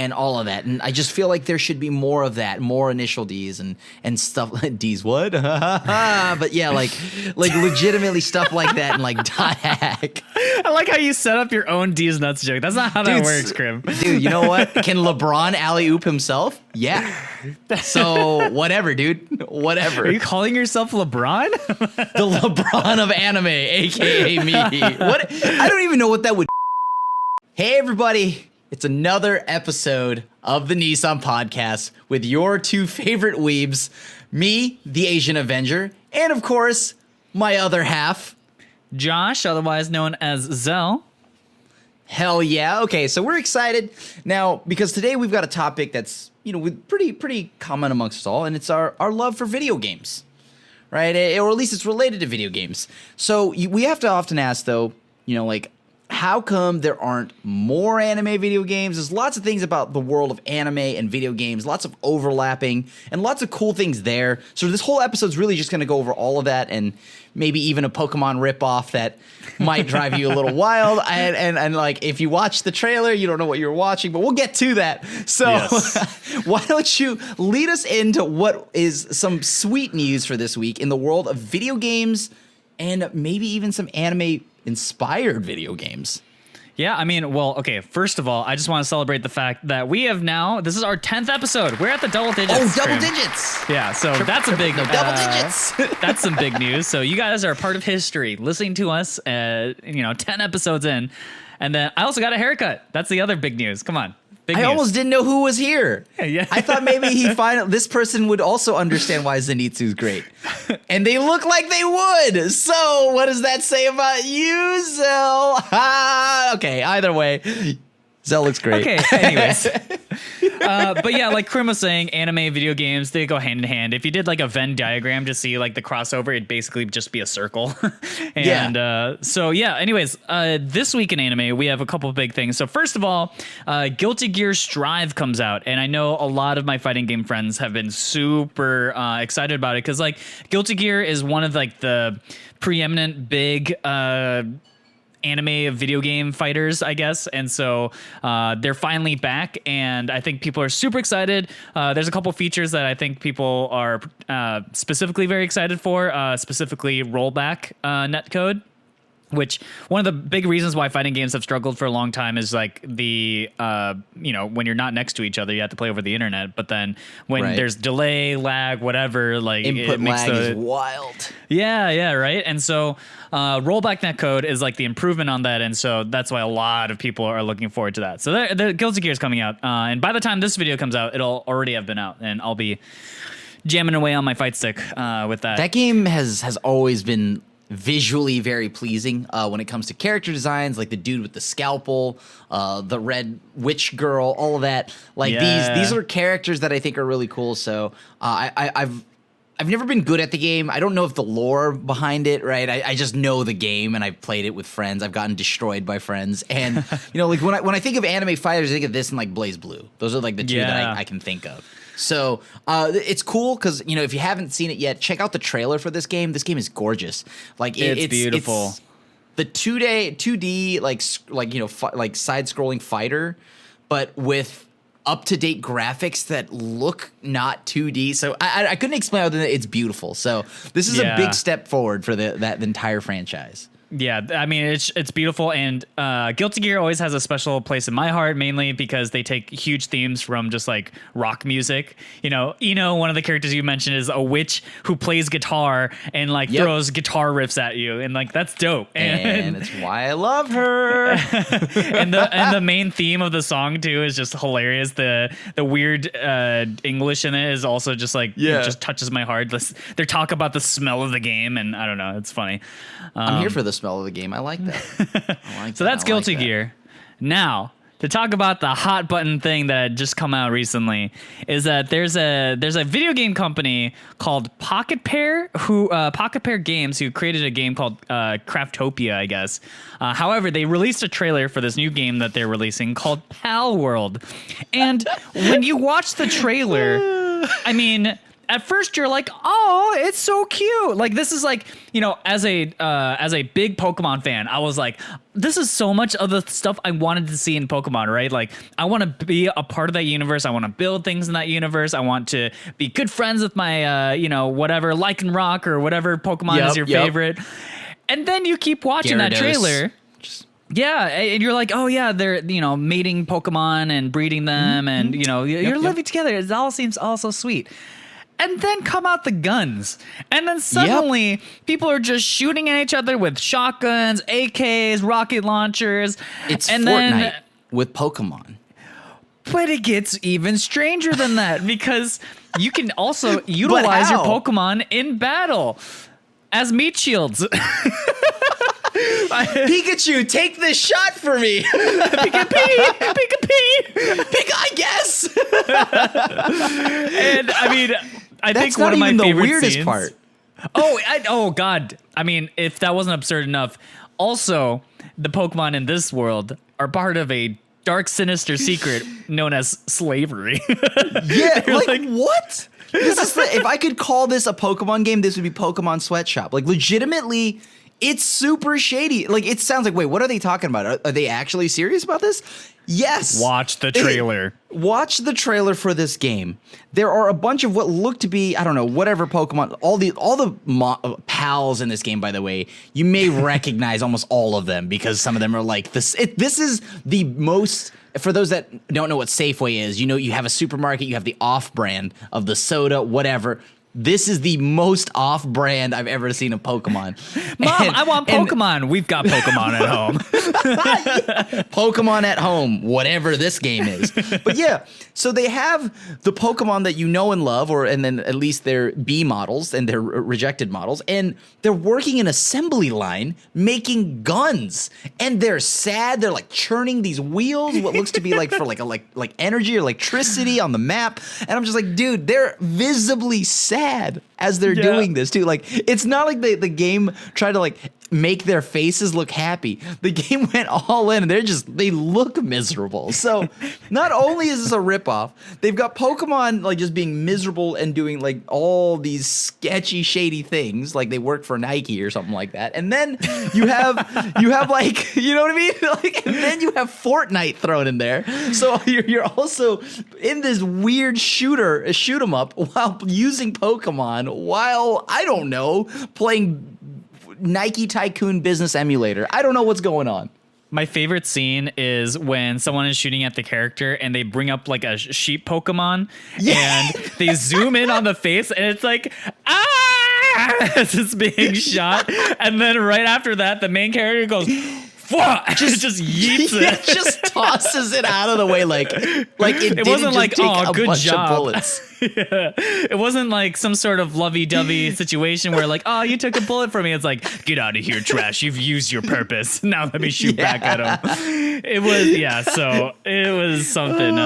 and all of that. And I just feel like there should be more of that, more initial Ds and stuff like Ds. What? But yeah, like legitimately stuff like that and like dot hack. I like how you set up your own D's nuts joke. That's not how that works, Crim. Dude, you know what? Can LeBron alley-oop himself? Yeah. So whatever, dude. Whatever. Are you calling yourself LeBron? The LeBron of anime, aka me. What? I don't even know what that would. Hey, everybody. It's another episode of the Niisan podcast with your two favorite weebs, me, the Asian Avenger, and of course, my other half, Josh, otherwise known as Xell. Hell yeah. Okay, so we're excited now because today we've got a topic that's, pretty common amongst us all, and it's our love for video games, right? Or at least it's related to video games. So we have to often ask, though, how come there aren't more anime video games? There's lots of things about the world of anime and video games, lots of overlapping and lots of cool things there. So this whole episode's really just going to go over all of that and maybe even a Pokemon ripoff that might drive you a little wild. And like, if you watch the trailer, you don't know what you're watching, but we'll get to that. So yes. Why don't you lead us into what is some sweet news for this week in the world of video games and maybe even some anime inspired video games. Yeah, I mean, well, okay, first of all, I just want to celebrate the fact that we have now, this is our 10th episode. We're at the double digits. Oh, double digits. Yeah, so that's a big, double digits. That's some big news. So you guys are a part of history, listening to us, 10 episodes in. And then I also got a haircut. That's the other big news. Come on. I almost didn't know who was here. Yeah. I thought maybe this person would also understand why Zenitsu's great. And they look like they would. So what does that say about you, Xell? Okay, either way, Xell looks great. Okay, anyways. But yeah, like Crim was saying, anime, video games, they go hand in hand. If you did like a Venn diagram to see like the crossover, it'd basically just be a circle. Anyways, this week in anime, we have a couple of big things. So first of all, Guilty Gear Strive comes out. And I know a lot of my fighting game friends have been super excited about it because like Guilty Gear is one of like the preeminent big anime video game fighters, I guess. And so they're finally back, and I think people are super excited. There's a couple features that I think people are specifically very excited for, specifically rollback netcode. Which one of the big reasons why fighting games have struggled for a long time is like the, when you're not next to each other, you have to play over the internet. But then when there's delay, lag, whatever, like input lag is wild. Yeah, right. And so rollback netcode is like the improvement on that. And so that's why a lot of people are looking forward to that. So the Guilty Gear is coming out. And by the time this video comes out, it'll already have been out. And I'll be jamming away on my fight stick with that. That game has always been visually very pleasing when it comes to character designs, like the dude with the scalpel, the red witch girl, all of that. Like these are characters that I think are really cool. So I've never been good at the game. I don't know if the lore behind it, right? I just know the game and I've played it with friends. I've gotten destroyed by friends. And like when I think of anime fighters, I think of this and like Blaze Blue. Those are like the two that I can think of. So it's cool because, if you haven't seen it yet, check out the trailer for this game. This game is gorgeous. Like it's beautiful. It's the 2D like side-scrolling fighter, but with up-to-date graphics that look not 2D. So I couldn't explain other than it's beautiful. So this is a big step forward for that entire franchise. Yeah, I mean, it's beautiful, and Guilty Gear always has a special place in my heart, mainly because they take huge themes from just like rock music. One of the characters you mentioned is a witch who plays guitar and like throws guitar riffs at you, and like that's dope. And it's why I love her. and the main theme of the song too is just hilarious. The weird English in it is also just like it just touches my heart. They talk about the smell of the game, and I don't know, it's funny. I'm here for the smell of the game. I like that. So that's Guilty Gear. Now, to talk about the hot button thing that had just come out recently, is that there's a video game company called PocketPair PocketPair Games who created a game called Craftopia, I guess. However, they released a trailer for this new game that they're releasing called Palworld. And when you watch the trailer, I mean, at first you're like, oh, it's so cute. Like this is like, as a big Pokemon fan, I was like, this is so much of the stuff I wanted to see in Pokemon, right? Like I want to be a part of that universe. I want to build things in that universe. I want to be good friends with my, whatever, Lycanroc or whatever Pokemon is your favorite. And then you keep watching that trailer. Yeah, and you're like, oh yeah, they're mating Pokemon and breeding them, and you're living together. It all seems all so sweet. And then come out the guns, and then suddenly people are just shooting at each other with shotguns, AKs, rocket launchers. It's and Fortnite then, with Pokemon. But it gets even stranger than that because you can also utilize your Pokemon in battle as meat shields. Pikachu, take this shot for me. I guess. And I mean, I That's think one of my the favorite weirdest scenes, part. Oh God. I mean, if that wasn't absurd enough, also the Pokemon in this world are part of a dark, sinister secret known as slavery. Yeah, like what? This is if I could call this a Pokemon game, this would be Pokemon Sweatshop. Like legitimately. It's super shady. Like, it sounds like, wait, what are they talking about? Are they actually serious about this? Yes. Watch the trailer. Watch the trailer for this game. There are a bunch of what look to be, I don't know, whatever Pokemon, all the pals in this game, by the way, you may recognize almost all of them because some of them are like this. This is the most, for those that don't know what Safeway is, you have a supermarket, you have the off-brand of the soda, whatever. This is the most off-brand I've ever seen of Pokemon. Mom, I want Pokemon. We've got Pokemon at home. Pokemon at home, whatever this game is. But yeah, so they have the Pokemon that you know and love, and then at least their B models and their rejected models, and they're working an assembly line making guns. And they're sad. They're like churning these wheels, what looks to be like for like energy or electricity on the map. And I'm just like, dude, they're visibly sad as they're doing this too. Like, it's not like the game tried to like make their faces look happy. The game went all in and they look miserable. So not only is this a ripoff, they've got Pokemon like just being miserable and doing like all these sketchy, shady things, like they work for Nike or something like that. And then you have like, you know what I mean? Like, and then you have Fortnite thrown in there. So you're also in this weird shoot 'em up while using Pokemon while, I don't know, playing Nike Tycoon Business Emulator. I don't know what's going on. My favorite scene is when someone is shooting at the character and they bring up like a sheep Pokemon and they zoom in on the face and it's like, as it's being shot. And then right after that, the main character goes, just yeets it. Just tosses it out of the way like it wasn't like, take oh, a good bunch job. of bullets. Yeah. It wasn't like some sort of lovey-dovey situation where like, oh, you took a bullet from me. It's like, get out of here, trash. You've used your purpose. Now let me shoot back at him. It was, so it was something.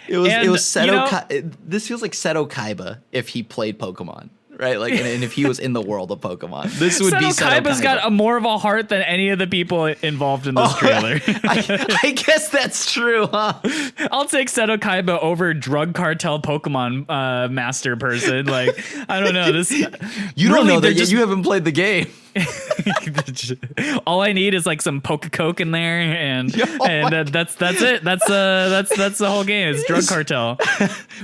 It was Seto. This feels like Seto Kaiba if he played Pokemon. Right, like, and if he was in the world of Pokemon, this would be Seto Kaiba's got more of a heart than any of the people involved in this trailer. I guess that's true, huh? I'll take Seto Kaiba over drug cartel Pokemon master person. Like, I don't know this. You don't know that you haven't played the game. All I need is like some Poke-Coke in there, and that's it. That's the whole game. It's drug cartel.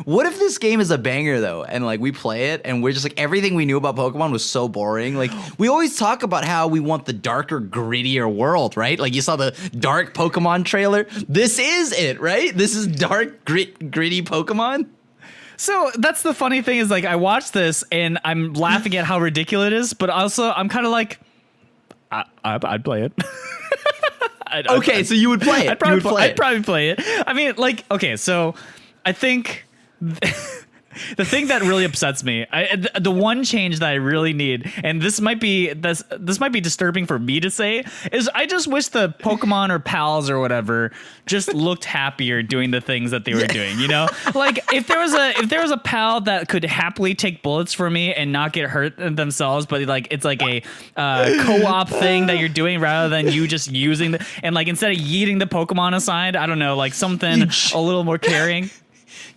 What if this game is a banger though, and like we play it, and we're just like everything we knew about Pokemon was so boring. Like we always talk about how we want the darker, grittier world, right? Like you saw the dark Pokemon trailer. This is it, right? This is dark, gritty Pokemon. So that's the funny thing is like I watched this and I'm laughing at how ridiculous it is, but also I'm kind of like, I'd play it. So you would play it. I'd probably play it. I mean, like, okay, so I think the thing that really upsets me, the one change that I really need, and this might be disturbing for me to say, is I just wish the Pokemon or pals or whatever just looked happier doing the things that they were doing. You know, like if there was a pal that could happily take bullets for me and not get hurt themselves, but like it's like a co-op thing that you're doing rather than you just using and like instead of yeeting the Pokemon aside, I don't know, like something a little more caring.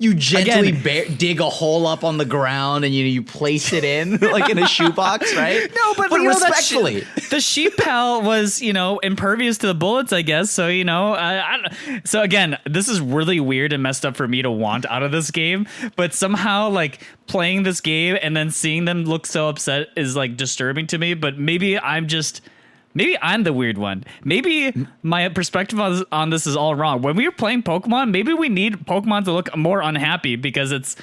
You gently Again, dig a hole up on the ground and you place it in like in a shoebox, right? No, but you know, respectfully. the sheep pal was, impervious to the bullets, I guess. So, so again, this is really weird and messed up for me to want out of this game. But somehow, like, playing this game and then seeing them look so upset is like disturbing to me. But maybe I'm the weird one. Maybe my perspective on this is all wrong. When we were playing Pokemon, maybe we need Pokemon to look more unhappy because it's,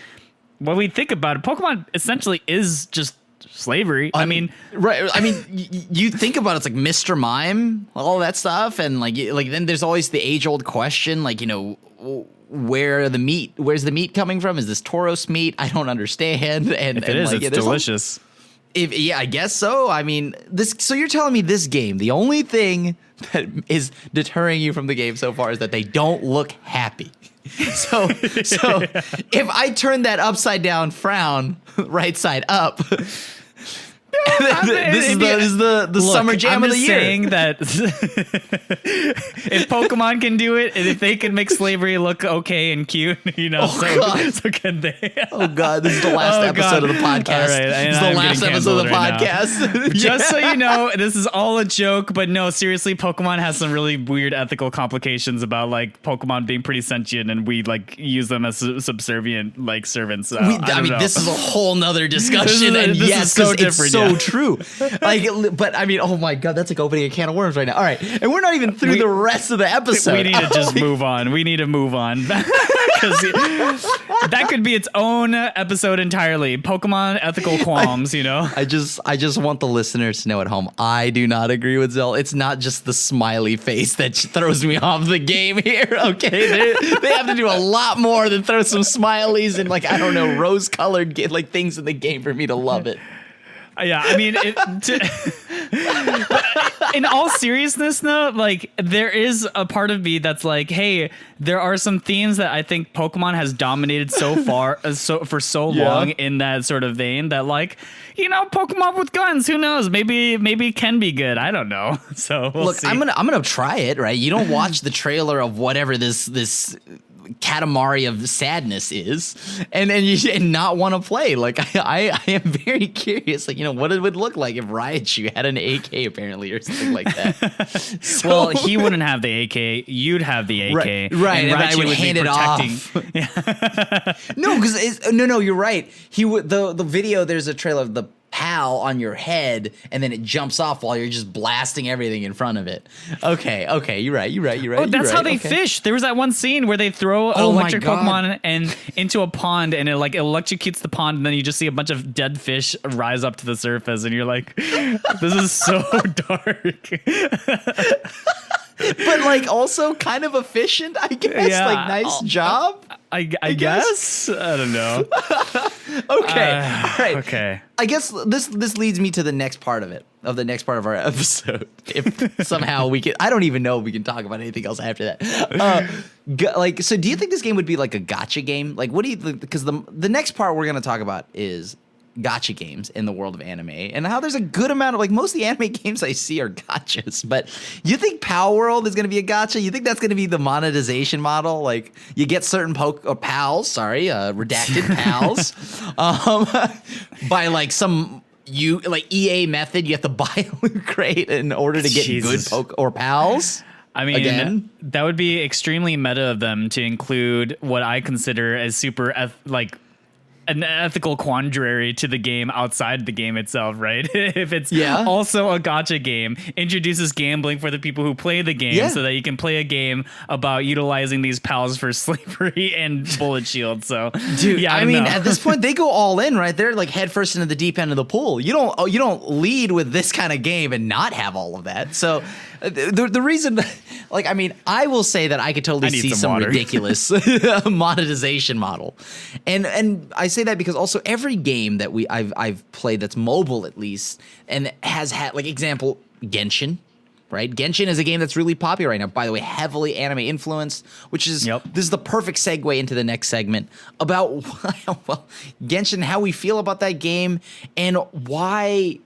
when we think about it, Pokemon essentially is just slavery. I mean, right. I mean, you think about it, it's like Mr. Mime, all that stuff. And like then there's always the age old question, like, where's the meat coming from? Is this Tauros meat? I don't understand. And if it is, like, it's delicious. I guess so. I mean, so you're telling me this game, the only thing that is deterring you from the game so far is that they don't look happy. So if I turn that upside down frown right side up, this is the summer jam of the year. I'm just saying that if Pokemon can do it, and if they can make slavery look okay and cute, so can they. Oh God, this is the last episode of the podcast. All right, this is the last episode of the podcast. Just so you know, this is all a joke, but no, seriously, Pokemon has some really weird ethical complications about like Pokemon being pretty sentient, and we like use them as subservient like servants. I mean, this is a whole nother discussion, and yes, because it's so true. Like, but I mean, oh my God, that's like opening a can of worms right now. All right, and we're not even through the rest of the episode. We need to just move on. We need to move on because that could be its own episode entirely. Pokemon ethical qualms, I just want the listeners to know at home, I do not agree with Xell. It's not just the smiley face that throws me off the game here. Okay, they have to do a lot more than throw some smileys and like, I don't know, rose-colored like things in the game for me to love it. Yeah, I mean, in all seriousness, though, like there is a part of me that's like, hey, there are some themes that I think Pokemon has dominated so far, for so long in that sort of vein that, like, Pokemon with guns, who knows? Maybe can be good. I don't know. So we'll see. I'm gonna try it. Right? You don't watch the trailer of whatever this Katamari of sadness is, and not want to play. Like I am very curious. Like what it would look like if Raichu had an AK apparently or something like that. Well, he wouldn't have the AK. You'd have the AK. Right. And I would hand it off. No, because no. You're right. He would the video. There's a trailer of the PAL on your head, and then it jumps off while you're just blasting everything in front of it. Okay, you're right. Oh, that's how they fish. There was that one scene where they throw an electric Pokemon and into a pond, and it like electrocutes the pond, and then you just see a bunch of dead fish rise up to the surface, and you're like, this is so dark. But like also kind of efficient, I guess. Yeah, like nice job. I guess. I don't know. Okay. All right. Okay. I guess this leads me to the next part of the next part of our episode. If somehow we can, I don't even know if we can talk about anything else after that. So do you think this game would be like a gacha game? Like, what do you think? Because the next part we're going to talk about is gacha games in the world of anime, and how there's a good amount of, like, most of the anime games I see are gachas. But you think Palworld is going to be a gacha? You think that's going to be the monetization model? Like, you get certain pals, redacted pals, by like some EA method. You have to buy a loot crate in order to get good or pals. I mean, again, that would be extremely meta of them to include what I consider as super an ethical quandary to the game outside the game itself, right? If it's also a gacha game, introduces gambling for the people who play the game so that you can play a game about utilizing these pals for slavery and bullet shields. So, dude, I mean, at this point, they go all in, right? They're like headfirst into the deep end of the pool. You don't lead with this kind of game and not have all of that. So the reason, like, I mean, I will say that I could totally see some ridiculous monetization model, and I say that because also every game that I've played that's mobile at least and has had, like, example, Genshin. Right, Genshin is a game that's really popular right now. By the way, heavily anime influenced, which is this is the perfect segue into the next segment about Genshin, how we feel about that game, and why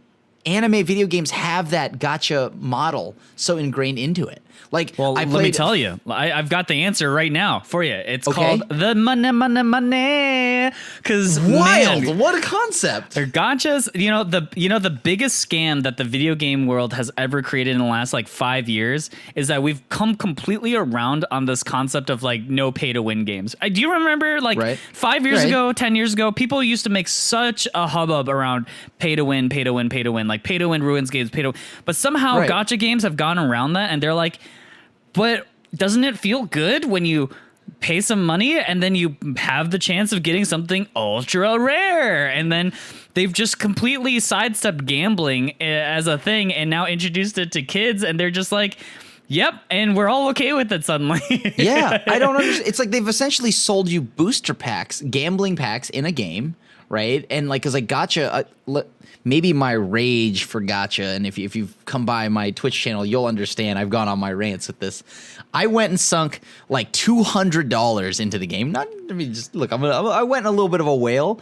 anime video games have that gacha model so ingrained into it. Like, well, let me tell you, I've got the answer right now for you. It's called the money. Because wild, what a concept! They're gachas. The biggest scam that the video game world has ever created in the last like 5 years is that we've come completely around on this concept of like no pay to win games. Do you remember like 5 years ago, 10 years ago, people used to make such a hubbub around pay to win, like pay to win ruins games, but somehow gacha games have gone around that, and they're like, but doesn't it feel good when you pay some money and then you have the chance of getting something ultra rare? And then they've just completely sidestepped gambling as a thing and now introduced it to kids, and they're just like, yep, and we're all okay with it suddenly. Yeah, I don't understand. It's like they've essentially sold you booster packs, gambling packs in a game, right? And like, cause like gacha, maybe my rage for gacha, and if you've come by my Twitch channel, you'll understand. I've gone on my rants with this. I went and sunk like $200 into the game. I went a little bit of a whale.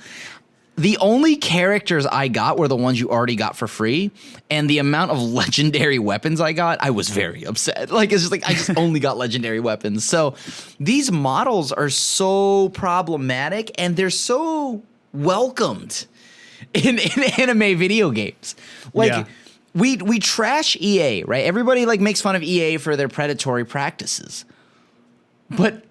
The only characters I got were the ones you already got for free, and the amount of legendary weapons I got, I was very upset. Like, it's just like I just only got legendary weapons. So these models are so problematic, and they're so welcomed in anime video games. Like, we trash EA, right? Everybody like makes fun of EA for their predatory practices. But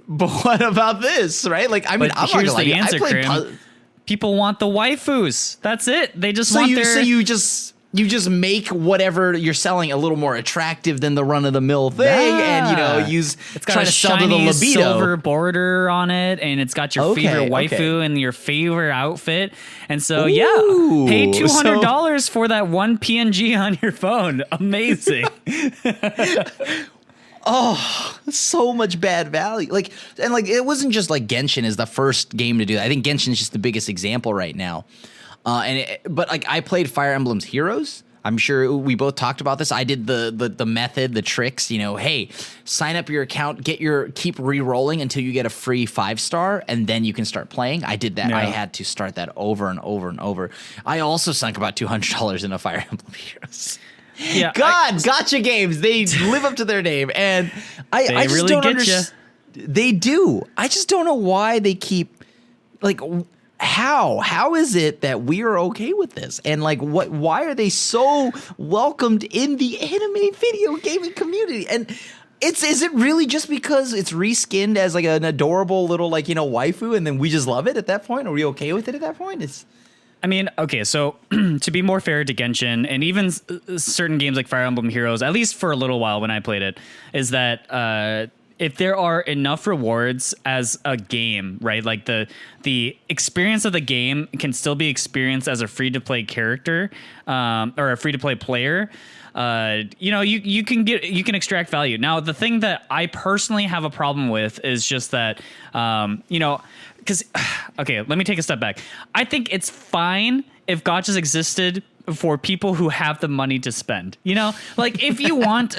what about this, right? Like, I mean, I'm not gonna lie, answer, Crim. People want the waifus. That's it. They just want their... So you just make whatever you're selling a little more attractive than the run of the mill thing, and it's got a shiny silver border on it, and it's got your favorite waifu and your favorite outfit, and so pay $200 for that one PNG on your phone. Amazing. Oh, so much bad value. Like, and like, it wasn't just like Genshin is the first game to do that. I think Genshin is just the biggest example right now. But like, I played Fire Emblem's Heroes. I'm sure we both talked about this. I did the method, the tricks, hey, sign up your account, keep re-rolling until you get a free 5-star, and then you can start playing. I did that. No. I had to start that over and over and over. I also sunk about $200 in a Fire Emblem Heroes. Yeah, gacha games, they live up to their name, and I just really don't understand. They do. I just don't know why they keep, like, how is it that we are okay with this, and like, why are they so welcomed in the anime video gaming community? And is it really just because it's reskinned as like an adorable little like waifu, and then we just love it at that point? Are we okay with it at that point? I mean, okay, so to be more fair to Genshin, and even certain games like Fire Emblem Heroes, at least for a little while when I played it, is that if there are enough rewards as a game, right, like the experience of the game can still be experienced as a free-to-play character or a free-to-play player, you can extract value. Now, the thing that I personally have a problem with is just that, because, okay, let me take a step back. I think it's fine if gachas existed for people who have the money to spend, like if you want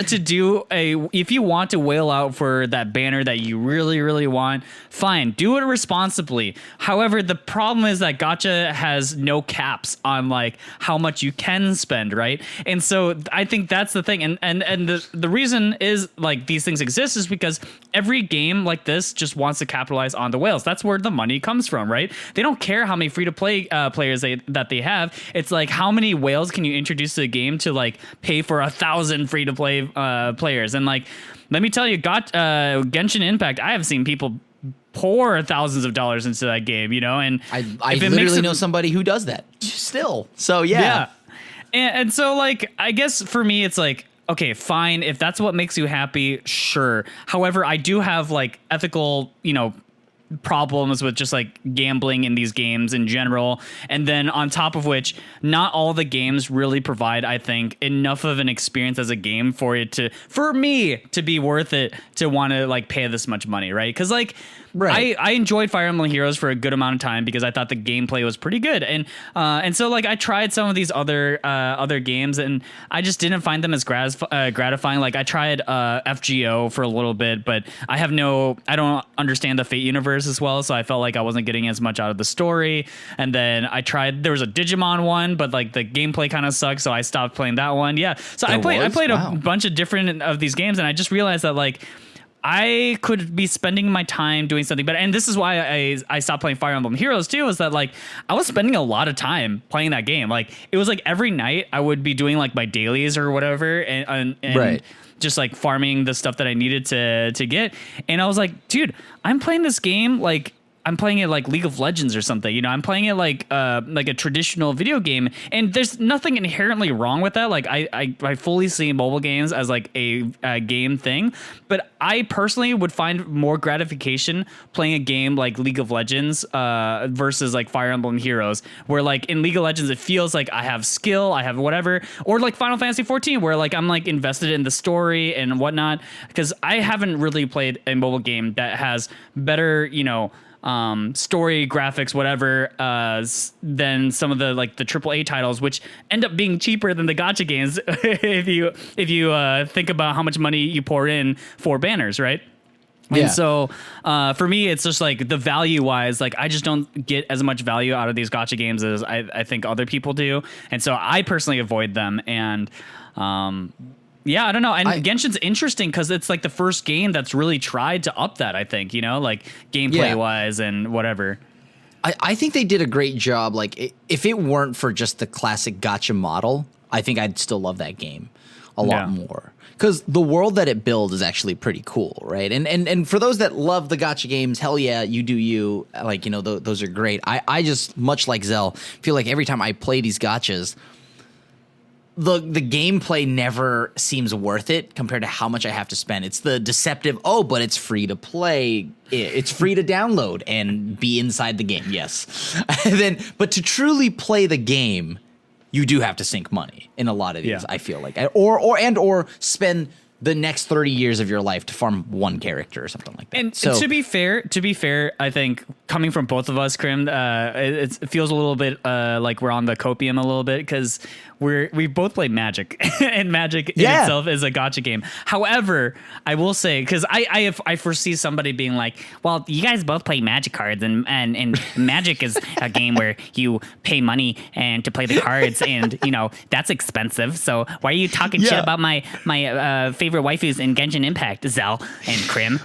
to whale out for that banner that you really, really want, fine, do it responsibly. However, the problem is that gacha has no caps on like how much you can spend, right? And so I think that's the thing. And the reason is like these things exist is because every game like this just wants to capitalize on the whales. That's where the money comes from, right? They don't care how many free to play players that they have. It's like, how many whales can you introduce to the game to like pay for 1,000 free to play players? And like, let me tell you, Genshin Impact, I have seen people pour thousands of dollars into that game, and I literally know somebody who does that still. So yeah. And so like, I guess for me, it's like, okay, fine. If that's what makes you happy, sure. However, I do have like ethical, problems with just like gambling in these games in general, and then on top of which, not all the games really provide, I think, enough of an experience as a game for me to be worth it to want to like pay this much money, right? Because like Right. I enjoyed Fire Emblem Heroes for a good amount of time because I thought the gameplay was pretty good, and so like I tried some of these other games and I just didn't find them as gratifying. Like I tried FGO for a little bit, but I don't understand the Fate universe as well, so I felt like I wasn't getting as much out of the story. And then there was a Digimon one, but like the gameplay kind of sucked, so I stopped playing that one. Yeah, so I played a bunch of different of these games, and I just realized that like I could be spending my time doing something better. And this is why I stopped playing Fire Emblem Heroes too, is that like I was spending a lot of time playing that game. Like it was like every night I would be doing like my dailies or whatever and right. just like farming the stuff that I needed to get. And I was like, dude, I'm playing this game like I'm playing it like League of Legends or something, you know, I'm playing it like a traditional video game, and there's nothing inherently wrong with that. Like I fully see mobile games as like a game thing, but I personally would find more gratification playing a game like League of Legends versus like Fire Emblem Heroes, where like in League of Legends, it feels like I have skill, I have whatever, or like Final Fantasy 14, where like I'm like invested in the story and whatnot, because I haven't really played a mobile game that has better, you know, story, graphics, whatever, than some of the like the AAA titles, which end up being cheaper than the gacha games if you think about how much money you pour in for banners, right? Yeah. And so for me, it's just like the value wise, like I just don't get as much value out of these gacha games as I think other people do. And so I personally avoid them. And yeah, I don't know. And Genshin's interesting because it's like the first game that's really tried to up that, I think, you know, like gameplay wise and whatever. I think they did a great job. Like if it weren't for just the classic gacha model, I think I'd still love that game a lot more. Because the world that it builds is actually pretty cool, right? And for those that love the gacha games, hell yeah, you do you. Like, you know, those are great. I just, much like Xell, feel like every time I play these gachas, the gameplay never seems worth it compared to how much I have to spend. It's the deceptive, but it's free to play. It's free to download and be inside the game, yes. But to truly play the game, you do have to sink money in a lot of these, I feel like. Or spend the next 30 years of your life to farm one character or something like that. And to be fair, I think coming from both of us, Crim, it feels a little bit like we're on the copium a little bit, because we both play Magic, and Magic in itself is a gacha game. However, I will say, because I foresee somebody being like, well, you guys both play Magic cards, and Magic is a game where you pay money and to play the cards, and you know that's expensive. So why are you talking shit about my favorite waifus in Genshin Impact, Xell and Crim?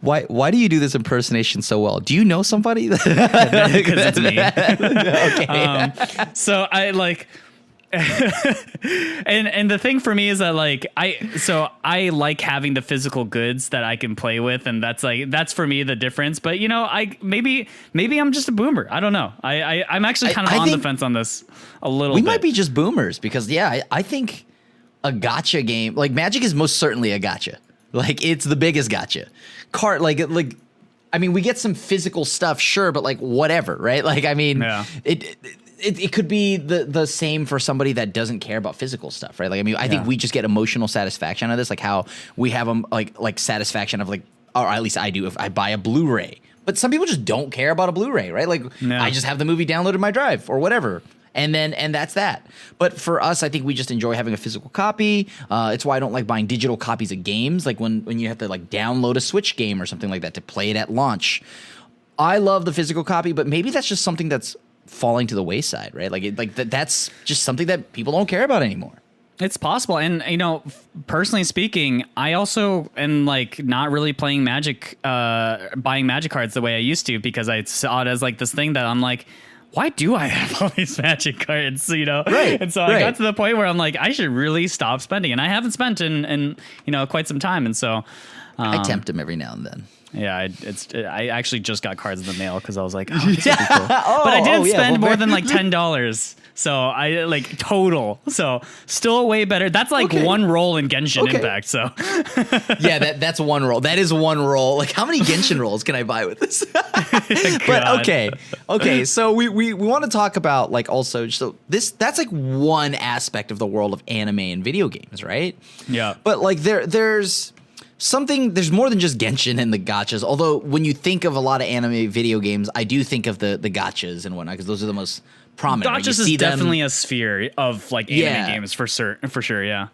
Why do you do this impersonation so well? Do you know somebody? Because it's me. Okay. So I like, and the thing for me is that like I like having the physical goods that I can play with, and that's for me the difference. But you know, maybe I'm just a boomer. I don't know. I'm actually kind of on the fence on this a little bit. We might be just boomers because I think a gacha game like Magic is most certainly a gacha. Like it's the biggest gacha. I mean, we get some physical stuff, sure, but like whatever, right? Like, I mean, it could be the same for somebody that doesn't care about physical stuff, right? Like, I mean, I think we just get emotional satisfaction out of this, like how we have like satisfaction of like, or at least I do if I buy a Blu-ray. But some people just don't care about a Blu-ray, right? Like, I just have the movie downloaded in my drive or whatever. And that's that. But for us, I think we just enjoy having a physical copy. It's why I don't like buying digital copies of games. Like when you have to like download a Switch game or something like that to play it at launch. I love the physical copy, but maybe that's just something that's falling to the wayside, right? Like that's just something that people don't care about anymore. It's possible. And, you know, personally speaking, I also am like not really playing Magic, buying Magic cards the way I used to, because I saw it as like this thing that I'm like, why do I have all these Magic cards, you know? Right. And so I got to the point where I'm like, I should really stop spending. And I haven't spent in you know, quite some time. And so I tempt them every now and then. Yeah, I actually just got cards in the mail because I was like, oh, this would be cool. But I didn't spend more than like $10. So I like total. So still way better. That's like one roll in Genshin Impact. So yeah, that's one roll. That is one roll. Like how many Genshin rolls can I buy with this? But okay. So we want to talk about like also so that's like one aspect of the world of anime and video games, right? Yeah. But like there's there's more than just Genshin and the gachas. Although when you think of a lot of anime video games, I do think of the gachas and whatnot because those are the most prominent. Gachas is definitely a sphere of like anime games for sure. Yeah.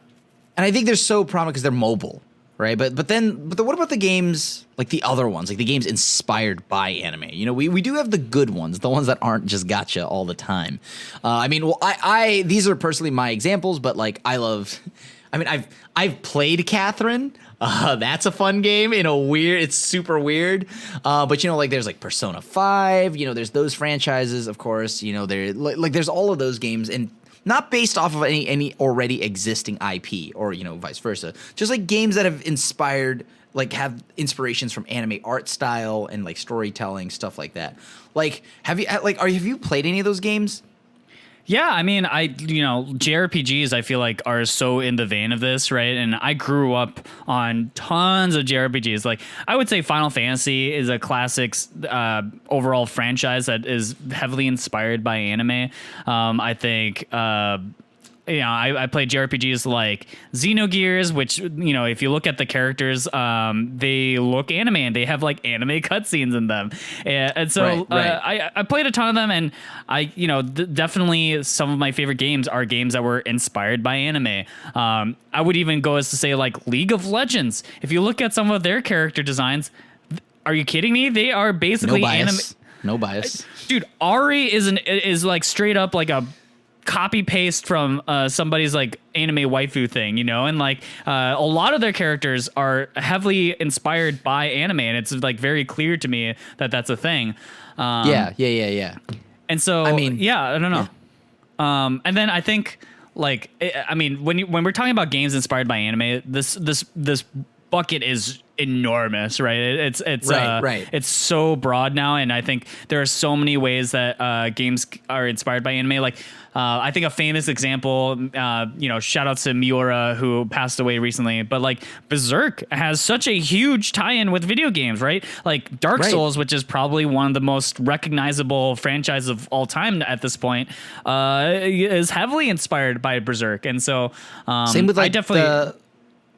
And I think they're so prominent because they're mobile, right? But what about the games like the other ones, like the games inspired by anime? You know, we do have the good ones, the ones that aren't just gacha all the time. I mean, well, I these are personally my examples, but like I've played Catherine. That's a fun game it's super weird. But you know, like there's like Persona 5, you know, there's those franchises, of course, you know, there's all of those games and not based off of any already existing IP or, you know, vice versa. Just like games that have inspired, like have inspirations from anime art style and like storytelling, stuff like that. Like, have you played any of those games? Yeah, I mean, JRPGs, I feel like are so in the vein of this, right? And I grew up on tons of JRPGs. Like, I would say Final Fantasy is a classic overall franchise that is heavily inspired by anime. I think I played JRPGs like Xenogears, which, you know, if you look at the characters, they look anime and they have like anime cutscenes in them. And so right. I played a ton of them, and definitely some of my favorite games are games that were inspired by anime. I would even go as to say like League of Legends. If you look at some of their character designs, are you kidding me? They are basically anime. No bias. Dude, Ari is like straight up like a copy paste from somebody's like anime waifu thing, you know, and like a lot of their characters are heavily inspired by anime, and it's like very clear to me that that's a thing. Yeah. And so, I mean, I don't know. Yeah. And then I think like, I mean, when we're talking about games inspired by anime, this bucket is enormous, right? It's right. It's so broad now, and I think there are so many ways that games are inspired by anime. Like I think a famous example, shout out to Miura who passed away recently, but like Berserk has such a huge tie-in with video games, right? Like Dark Souls, which is probably one of the most recognizable franchises of all time at this point, is heavily inspired by Berserk, and so same with like I definitely.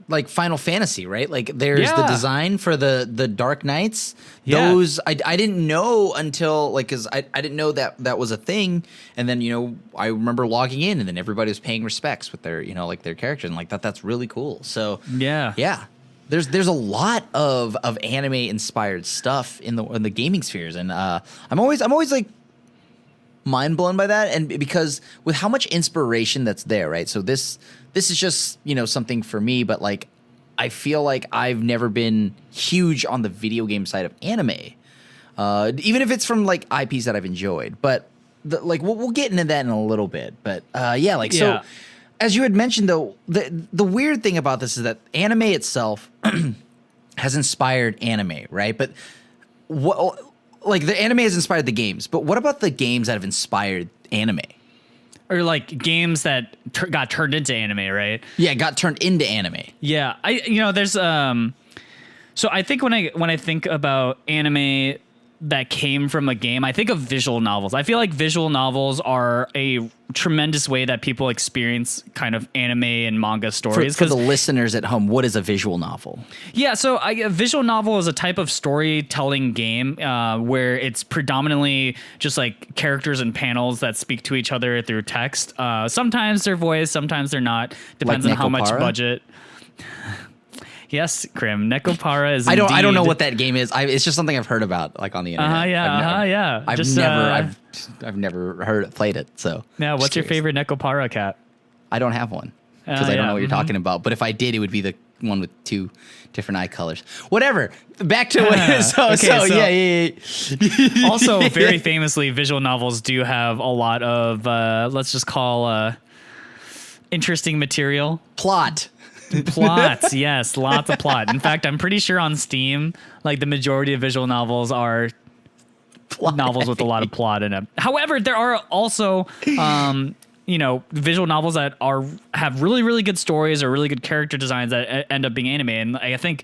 Like Final Fantasy, right? Like there's the design for the Dark Knights. Those I didn't know until like, cause I didn't know that was a thing. And then, you know, I remember logging in and then everybody was paying respects with their, you know, like their characters and like that's really cool. So yeah. There's a lot of anime inspired stuff in the gaming spheres. And I'm always like mind blown by that. And because with how much inspiration that's there, right? So this is just, you know, something for me, but like I feel like I've never been huge on the video game side of anime, even if it's from like IPs that I've enjoyed. But we'll get into that in a little bit. But so as you had mentioned, though, the weird thing about this is that anime itself has inspired anime, right? But what like the anime has inspired the games, but what about the games that have inspired anime? Or like games that got turned into anime, right? Yeah, got turned into anime. Yeah, there's so I think when I think about anime that came from a game, I think of visual novels. I feel like visual novels are a tremendous way that people experience kind of anime and manga stories. For the listeners at home, what is a visual novel? Yeah, so a visual novel is a type of storytelling game where it's predominantly just like characters and panels that speak to each other through text. Sometimes they're voiced, sometimes they're not. Depends like on how much budget. Yes, Crim. Nekopara is. I don't know what that game is. It's just something I've heard about, like on the internet. Yeah. I've never played it. So yeah. What's your favorite Nekopara cat? I don't have one because I don't know what you're talking about. But if I did, it would be the one with two different eye colors. Whatever. Back to what. Yeah. Also, very famously, visual novels do have a lot of let's just call interesting material. Plots, yes, lots of plot. In fact, I'm pretty sure on Steam, like the majority of visual novels are novels with a lot of plot in them. However, there are also, visual novels that have really, really good stories or really good character designs that end up being anime. And I think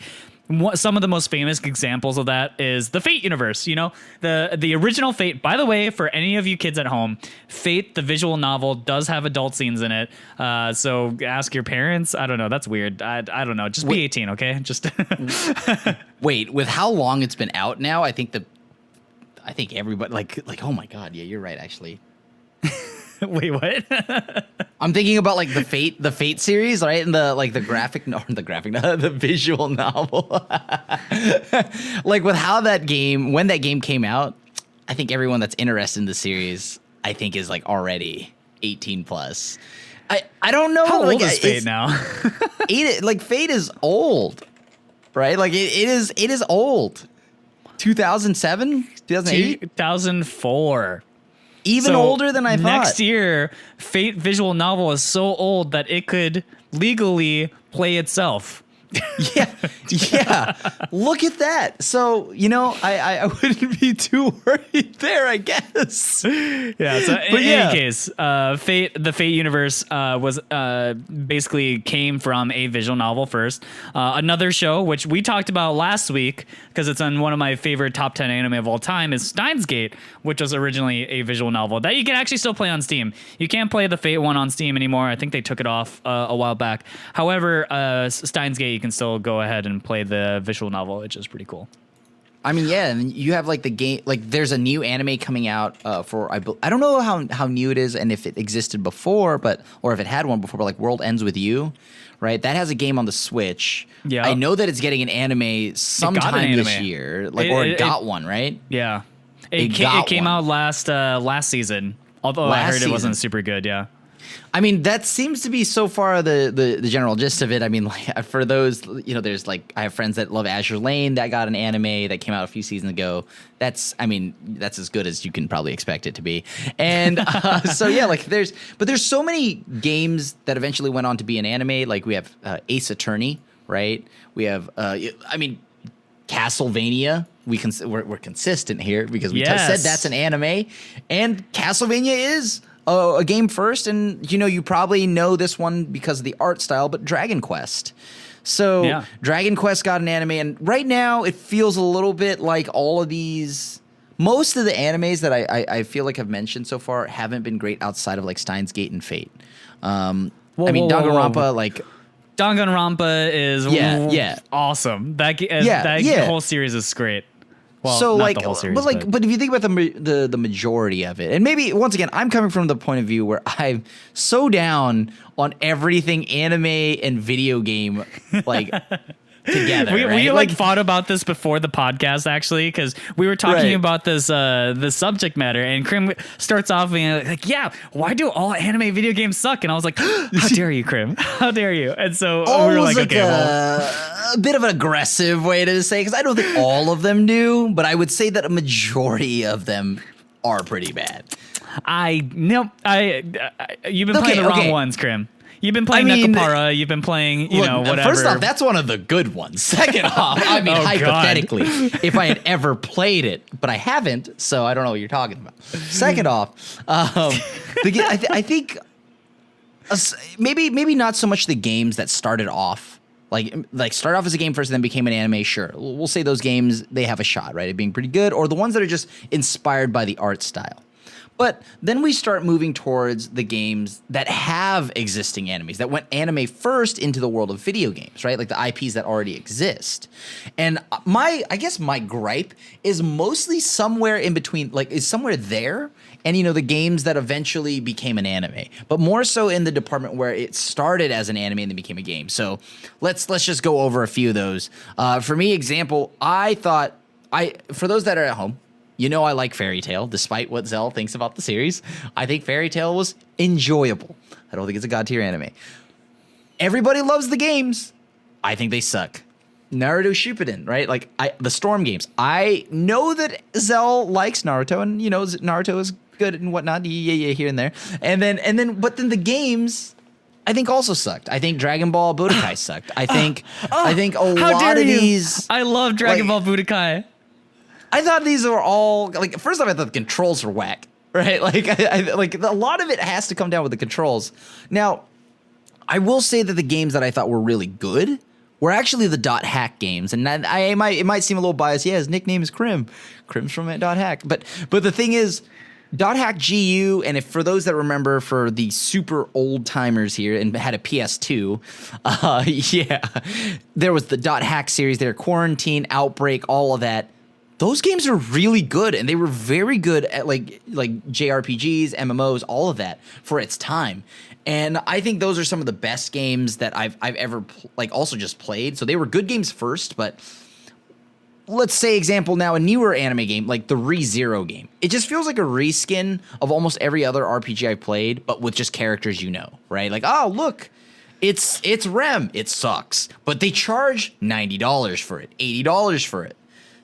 some of the most famous examples of that is the Fate universe. You know, the original Fate. By the way, for any of you kids at home, Fate, the visual novel, does have adult scenes in it. So ask your parents. I don't know. That's weird. I don't know. Just be 18, okay? Just wait. With how long it's been out now, I think everybody like. Oh my god. Yeah, you're right. Actually. Wait, what? I'm thinking about like the Fate series, right? And the visual novel. Like with how when that game came out, I think everyone that's interested in the series, I think is like already 18 plus. I don't know. How old is Fate now? Fate is old, right? Like it is old. 2007, 2008, 2004. Even older than I thought. Next year, Fate visual novel is so old that it could legally play itself. Yeah. Look at that. So, I wouldn't be too worried there, I guess. Yeah. So in any case, the Fate universe was basically came from a visual novel first. Another show, which we talked about last week, because it's on one of my favorite top 10 anime of all time, is Steins Gate, which was originally a visual novel that you can actually still play on Steam. You can't play the Fate one on Steam anymore. I think they took it off a while back. However, Steins Gate, you can still go ahead and play the visual novel, which is pretty cool. I mean, yeah, and you have like the game, like there's a new anime coming out for, I don't know how new it is and if it existed before, or if it had one before, but like World Ends With You, right? That has a game on the Switch. Yeah. I know that it's getting an anime sometime this year, it got one, right? Yeah. It came out last season, although I heard it wasn't super good, yeah. I mean, that seems to be so far the general gist of it. I mean, like for those, there's like I have friends that love Azure Lane that got an anime that came out a few seasons ago. That's as good as you can probably expect it to be. And so yeah, like there's so many games that eventually went on to be an anime. Like we have Ace Attorney, right? We have Castlevania. We're consistent here because we said that's an anime, and Castlevania is a game first, and you probably know this one because of the art style, but Dragon Quest. So Dragon Quest got an anime, and right now it feels a little bit like all of these. Most of the animes that I feel like I've mentioned so far haven't been great outside of like Steins Gate and Fate. Danganronpa, like Danganronpa is awesome. That whole series is great. Well, so not like, the whole series, but if you think about the majority of it, and maybe once again, I'm coming from the point of view where I'm so down on everything anime and video game, like together. We thought about this before the podcast actually, because we were talking about this the subject matter, and Crim starts off being like, "Yeah, why do all anime video games suck?" And I was like, "How dare you, Crim? How dare you?" And so we were like, "Okay, a bit of an aggressive way to say, because I don't think all of them do, but I would say that a majority of them are pretty bad." You've been playing the wrong ones, Crim. You've been playing Nekopara. You've been playing, whatever. First off, that's one of the good ones. Second off, I mean, hypothetically, if I had ever played it, but I haven't, so I don't know what you're talking about. Second off, I think maybe not so much the games that started off. Like start off as a game first and then became an anime, sure. We'll say those games, they have a shot, right, at being pretty good, or the ones that are just inspired by the art style. But then we start moving towards the games that have existing animes, that went anime first into the world of video games, right? Like the IPs that already exist. And I guess my gripe is mostly somewhere in between, like is somewhere there, and the games that eventually became an anime, but more so in the department where it started as an anime and then became a game. So let's just go over a few of those. For me, example, for those that are at home, I like Fairy Tail, despite what Xell thinks about the series. I think Fairy Tail was enjoyable. I don't think it's a god tier anime. Everybody loves the games. I think they suck. Naruto Shippuden, right? Like the Storm games. I know that Xell likes Naruto, and Naruto is good and whatnot. Yeah, here and there. And then, but then the games, I think also sucked. I think Dragon Ball Budokai sucked. I think a lot of these. I love Dragon Ball Budokai. I thought these were all like. First off, I thought the controls were whack, right? Like, a lot of it has to come down with the controls. Now, I will say that the games that I thought were really good were actually the dot hack games, and it might seem a little biased. Yeah, his nickname is Crim. Crim's from dot hack, but the thing is, dot hack GU, and if for those that remember, for the super old timers here and had a PS2, there was the dot hack series there, Quarantine, Outbreak, all of that. Those games are really good, and they were very good at like JRPGs, MMOs, all of that for its time. And I think those are some of the best games that I've ever also just played. So they were good games first, but let's say example now, a newer anime game like the ReZero game. It just feels like a reskin of almost every other RPG I've played, but with just characters right? Like, oh look, it's Rem. It sucks, but they charge $90 for it, $80 for it.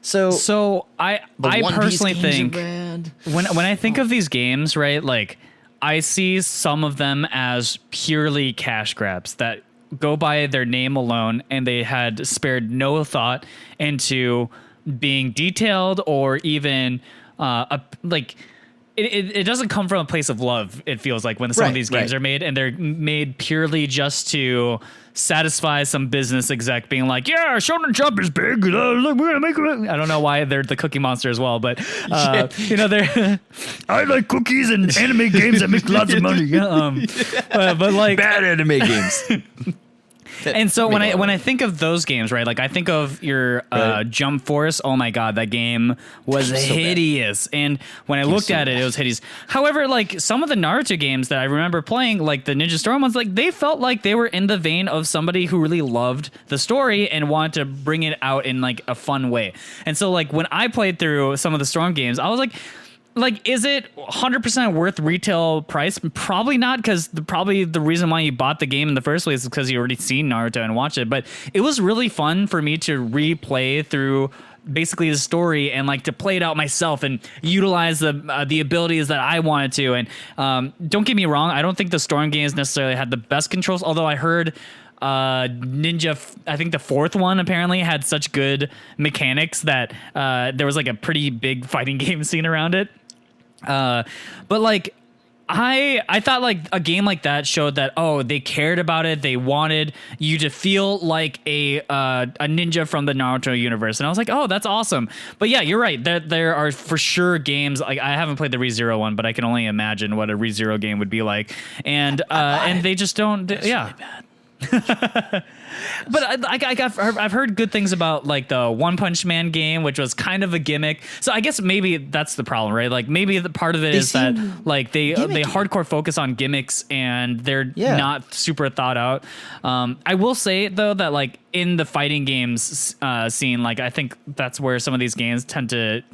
So I personally think when I think of these games, right, like I see some of them as purely cash grabs that go by their name alone, and they had spared no thought into being detailed or even it doesn't come from a place of love. It feels like when some of these games are made, and they're made purely just to satisfy some business exec being like, yeah, Shonen Jump is big. We're gonna make it. I don't know why they're the Cookie Monster as well, but they're I like cookies and anime games that make lots of money. But like bad anime games. And so when I think of those games, right, like I think of your Jump Force. Oh my God, that game was hideous. And when I looked at it, it was hideous. However, like some of the Naruto games that I remember playing, like the Ninja Storm ones, like they felt like they were in the vein of somebody who really loved the story and wanted to bring it out in like a fun way. And so like when I played through some of the Storm games, I was like, is it 100% worth retail price? Probably not, because probably the reason why you bought the game in the first place is because you already seen Naruto and watched it. But it was really fun for me to replay through basically the story and like to play it out myself and utilize the abilities that I wanted to. And don't get me wrong, I don't think the Storm games necessarily had the best controls, although I heard Ninja, I think the fourth one apparently had such good mechanics that there was like a pretty big fighting game scene around it. But like I thought like a game like that showed that, oh, they cared about it. They wanted you to feel like a ninja from the Naruto universe. And I was like, oh, that's awesome. But yeah, you're right. There are for sure games, like I haven't played the ReZero one, but I can only imagine what a ReZero game would be like. And they just don't, That's really bad. But I've heard good things about like the One Punch Man game, which was kind of a gimmick. So I guess maybe that's the problem, right? Like maybe the part of it is that like they hardcore focus on gimmicks and they're not super thought out. I will say though that like in the fighting games scene, like I think that's where some of these games tend to,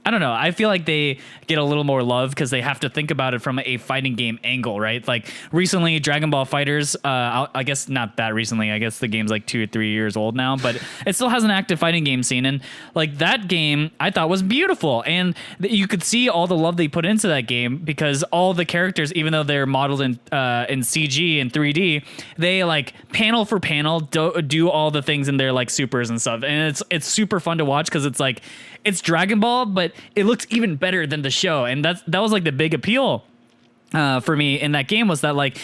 I don't know. I feel like they get a little more love because they have to think about it from a fighting game angle, right? Like recently, Dragon Ball FighterZ. I guess not that recently. I guess the game's like 2 or 3 years old now, but it still has an active fighting game scene. And like that game, I thought was beautiful, and you could see all the love they put into that game because all the characters, even though they're modeled in CG and 3D, they like panel for panel do all the things in their like supers and stuff, and it's super fun to watch because it's like it's Dragon Ball, but it looks even better than the show. And that was like the big appeal for me in that game, was that like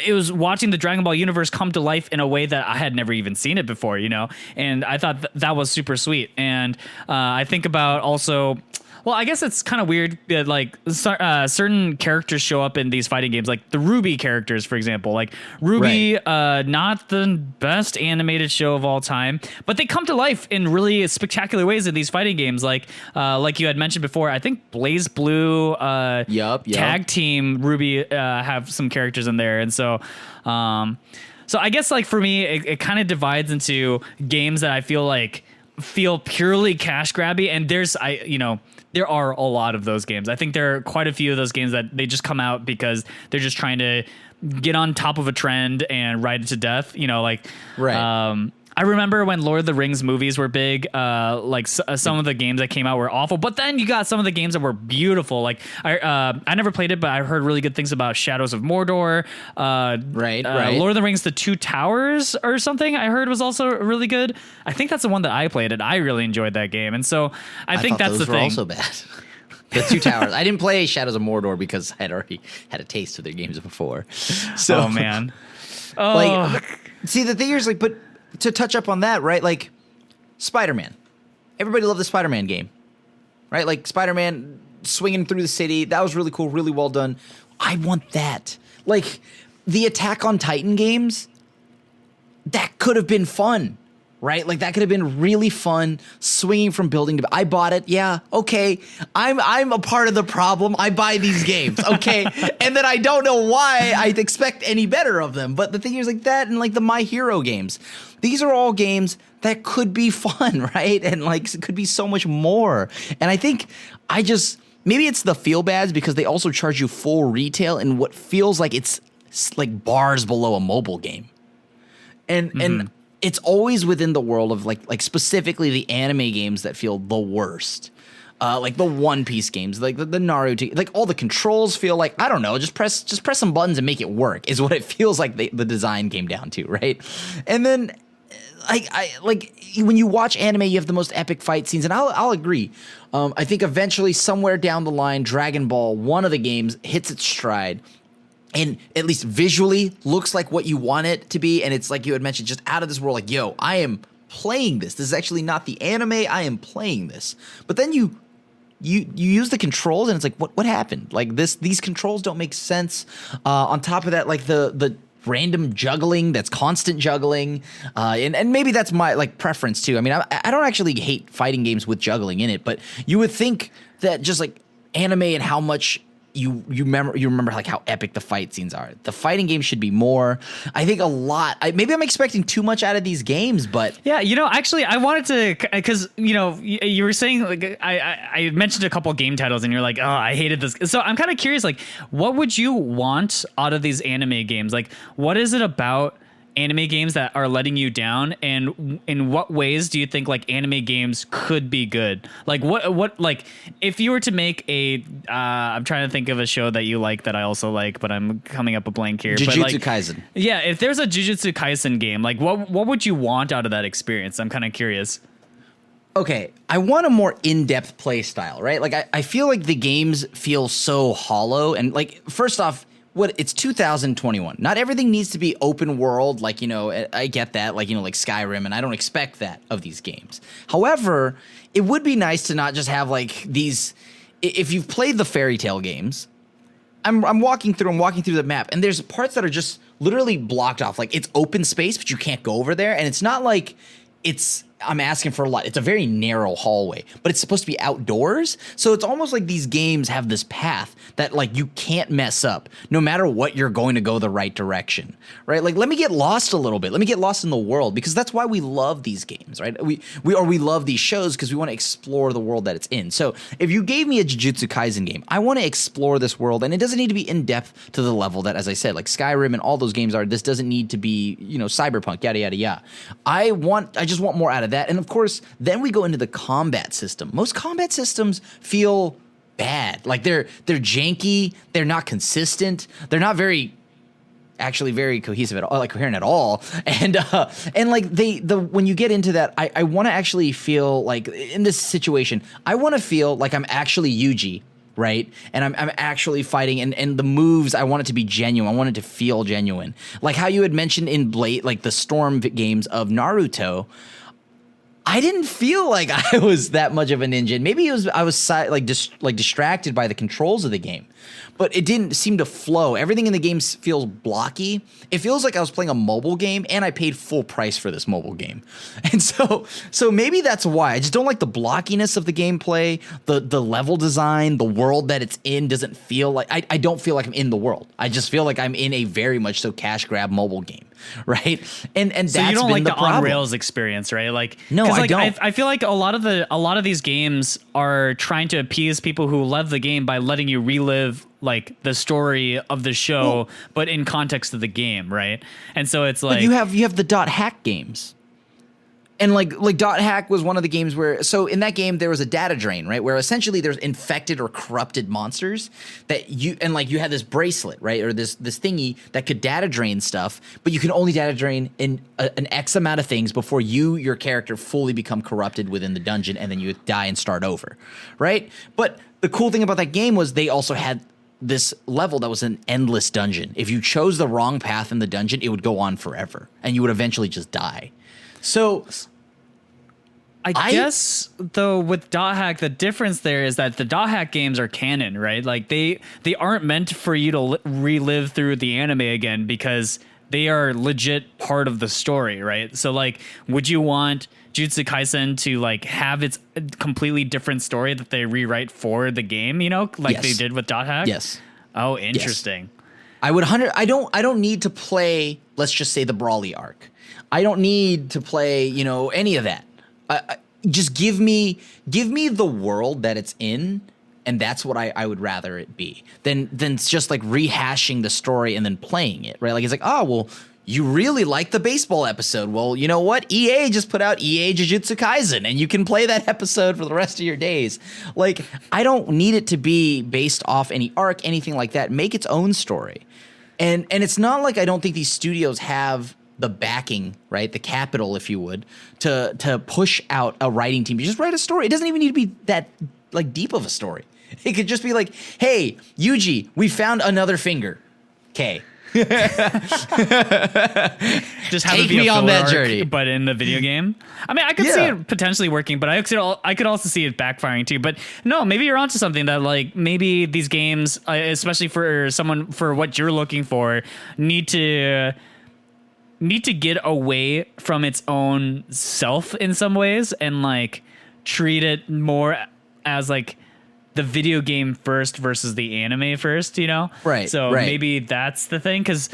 it was watching the Dragon Ball universe come to life in a way that I had never even seen it before, and I thought that was super sweet. And I think about also, well, I guess it's kind of weird that like certain characters show up in these fighting games, like the Ruby characters, for example. Like Ruby, not the best animated show of all time, but they come to life in really spectacular ways in these fighting games. Like you had mentioned before, I think Blaze Blue, Tag Team Ruby have some characters in there, and so I guess like for me, it kind of divides into games that I feel purely cash grabby, and there are a lot of those games. I think there are quite a few of those games that they just come out because they're just trying to get on top of a trend and ride it to death. I remember when Lord of the Rings movies were big, some of the games that came out were awful, but then you got some of the games that were beautiful. Like I never played it, but I heard really good things about Shadows of Mordor. Lord of the Rings, The Two Towers or something I heard was also really good. I think that's the one that I played, and I really enjoyed that game. And so I think that's those the were thing. Also bad. The Two Towers. I didn't play Shadows of Mordor because I had already had a taste of their games before. So, oh man. See, the thing is, like, but to touch up on that, right? Like Spider-Man. Everybody loved the Spider-Man game, right? Like Spider-Man swinging through the city. That was really cool, really well done. I want that. Like the Attack on Titan games, that could have been fun, right? Like that could have been really fun, swinging from building to. I bought it. Yeah, okay. I'm a part of the problem. I buy these games, okay, and then I don't know why I expect any better of them. But the thing is, like that, and like the My Hero games, these are all games that could be fun, right? And like it could be so much more. And I think maybe it's the feel bads because they also charge you full retail in what feels like it's like bars below a mobile game. And it's always within the world of like specifically the anime games that feel the worst. Like the One Piece games, like the Naruto, like all the controls feel like, I don't know, just press some buttons and make it work is what it feels like the design came down to, right? And then I when you watch anime, you have the most epic fight scenes, and I'll agree. I think eventually somewhere down the line, Dragon Ball, one of the games, hits its stride. And at least visually looks like what you want it to be. And it's like you had mentioned, just out of this world, like, yo, I am playing this. This is actually not the anime. I am playing this. But then you use the controls and it's like, what happened? Like these controls don't make sense. On top of that, like the random juggling, that's constant juggling. And maybe that's my like preference too. I mean, I don't actually hate fighting games with juggling in it, but you would think that just like anime and how much you remember like how epic the fight scenes are. The fighting games should be more. I think a lot. Maybe I'm expecting too much out of these games, but yeah, actually, I wanted to because you were saying like I mentioned a couple game titles and you're like, oh, I hated this. So I'm kind of curious, like, what would you want out of these anime games? Like, what is it about anime games that are letting you down, and in what ways do you think like anime games could be good? Like what like if you were to make a I'm trying to think of a show that you like that I also like, but I'm coming up a blank here. Jujutsu Kaisen. Yeah, if there's a Jujutsu Kaisen game, like what would you want out of that experience? I'm kind of curious. Okay, I want a more in-depth play style, right? Like I feel like the games feel so hollow, and like first off, it's 2021. Not everything needs to be open world. Like, I get that, like Skyrim, and I don't expect that of these games. However, it would be nice to not just have like these. If you've played the Fairy Tail games, I'm walking through the map, and there's parts that are just literally blocked off. Like it's open space, but you can't go over there. And it's not like I'm asking for a lot. It's a very narrow hallway, but it's supposed to be outdoors. So it's almost like these games have this path that like you can't mess up no matter what. You're going to go the right direction, right? Like let me get lost a little bit. Let me get lost in the world, because that's why we love these games, right? We love these shows because we want to explore the world that it's in. So if you gave me a Jujutsu Kaisen game, I want to explore this world, and it doesn't need to be in depth to the level that, as I said, like Skyrim and all those games are. This doesn't need to be, cyberpunk, yada, yada, yada. I just want more out of that. And of course, then we go into the combat system. Most combat systems feel bad. Like they're janky, they're not consistent, they're not very cohesive at all, like coherent at all. And like when you get into that, I want to actually feel like in this situation, I want to feel like I'm actually Yuji, right? And I'm actually fighting, and the moves, I want it to be genuine. I want it to feel genuine. Like how you had mentioned in Blade, like the Storm games of Naruto, I didn't feel like I was that much of a ninja. Maybe I was distracted by the controls of the game, but it didn't seem to flow. Everything in the game feels blocky. It feels like I was playing a mobile game, and I paid full price for this mobile game. And so maybe that's why. I just don't like the blockiness of the gameplay, the level design, the world that it's in doesn't feel like, I don't feel like I'm in the world. I just feel like I'm in a very much so cash grab mobile game, right? And so that's, you don't like the on rails experience, right? Like, no, I don't. I feel like a lot of these games are trying to appease people who love the game by letting you relive like the story of the show, but in context of the game, right? And so it's like you have the dot hack games. And like Dot Hack was one of the games where, so in that game there was a data drain, right? Where essentially there's infected or corrupted monsters that you had this bracelet, right? Or this thingy that could data drain stuff, but you can only data drain in an X amount of things before your character fully become corrupted within the dungeon, and then you die and start over, right? But the cool thing about that game was they also had this level that was an endless dungeon. If you chose the wrong path in the dungeon, it would go on forever, and you would eventually just die. So I guess though with dot hack, the difference there is that the dot hack games are canon, right? Like they aren't meant for you to relive through the anime again because they are legit part of the story, right? So like, would you want Jujutsu Kaisen to like have its completely different story that they rewrite for the game, you know, like they did with dot hack? Yes. Oh, interesting. Yes. I would I don't need to play, let's just say, the Brawly arc. I don't need to play, you know, any of that. Just give me the world that it's in, and that's what I would rather it be than it's just like rehashing the story and then playing it, right? Like it's like, oh well, you really like the baseball episode. Well, you know what? EA just put out EA Jujutsu Kaisen, and you can play that episode for the rest of your days. Like, I don't need it to be based off any arc, anything like that. Make its own story. And it's not like I don't think these studios have the backing, right? The capital, if you would, to push out a writing team. You just write a story. It doesn't even need to be that like deep of a story. It could just be like, hey, Yuji, we found another finger. Okay. Just have Take it be me a on filler that arc, journey. but in the video game. I mean, I could see it potentially working, but I could also see it backfiring too. But no, maybe you're onto something that like maybe these games, especially for someone for what you're looking for, need to get away from its own self in some ways and like treat it more as like the video game first versus the anime first, you know? Right. So maybe that's the thing. Cause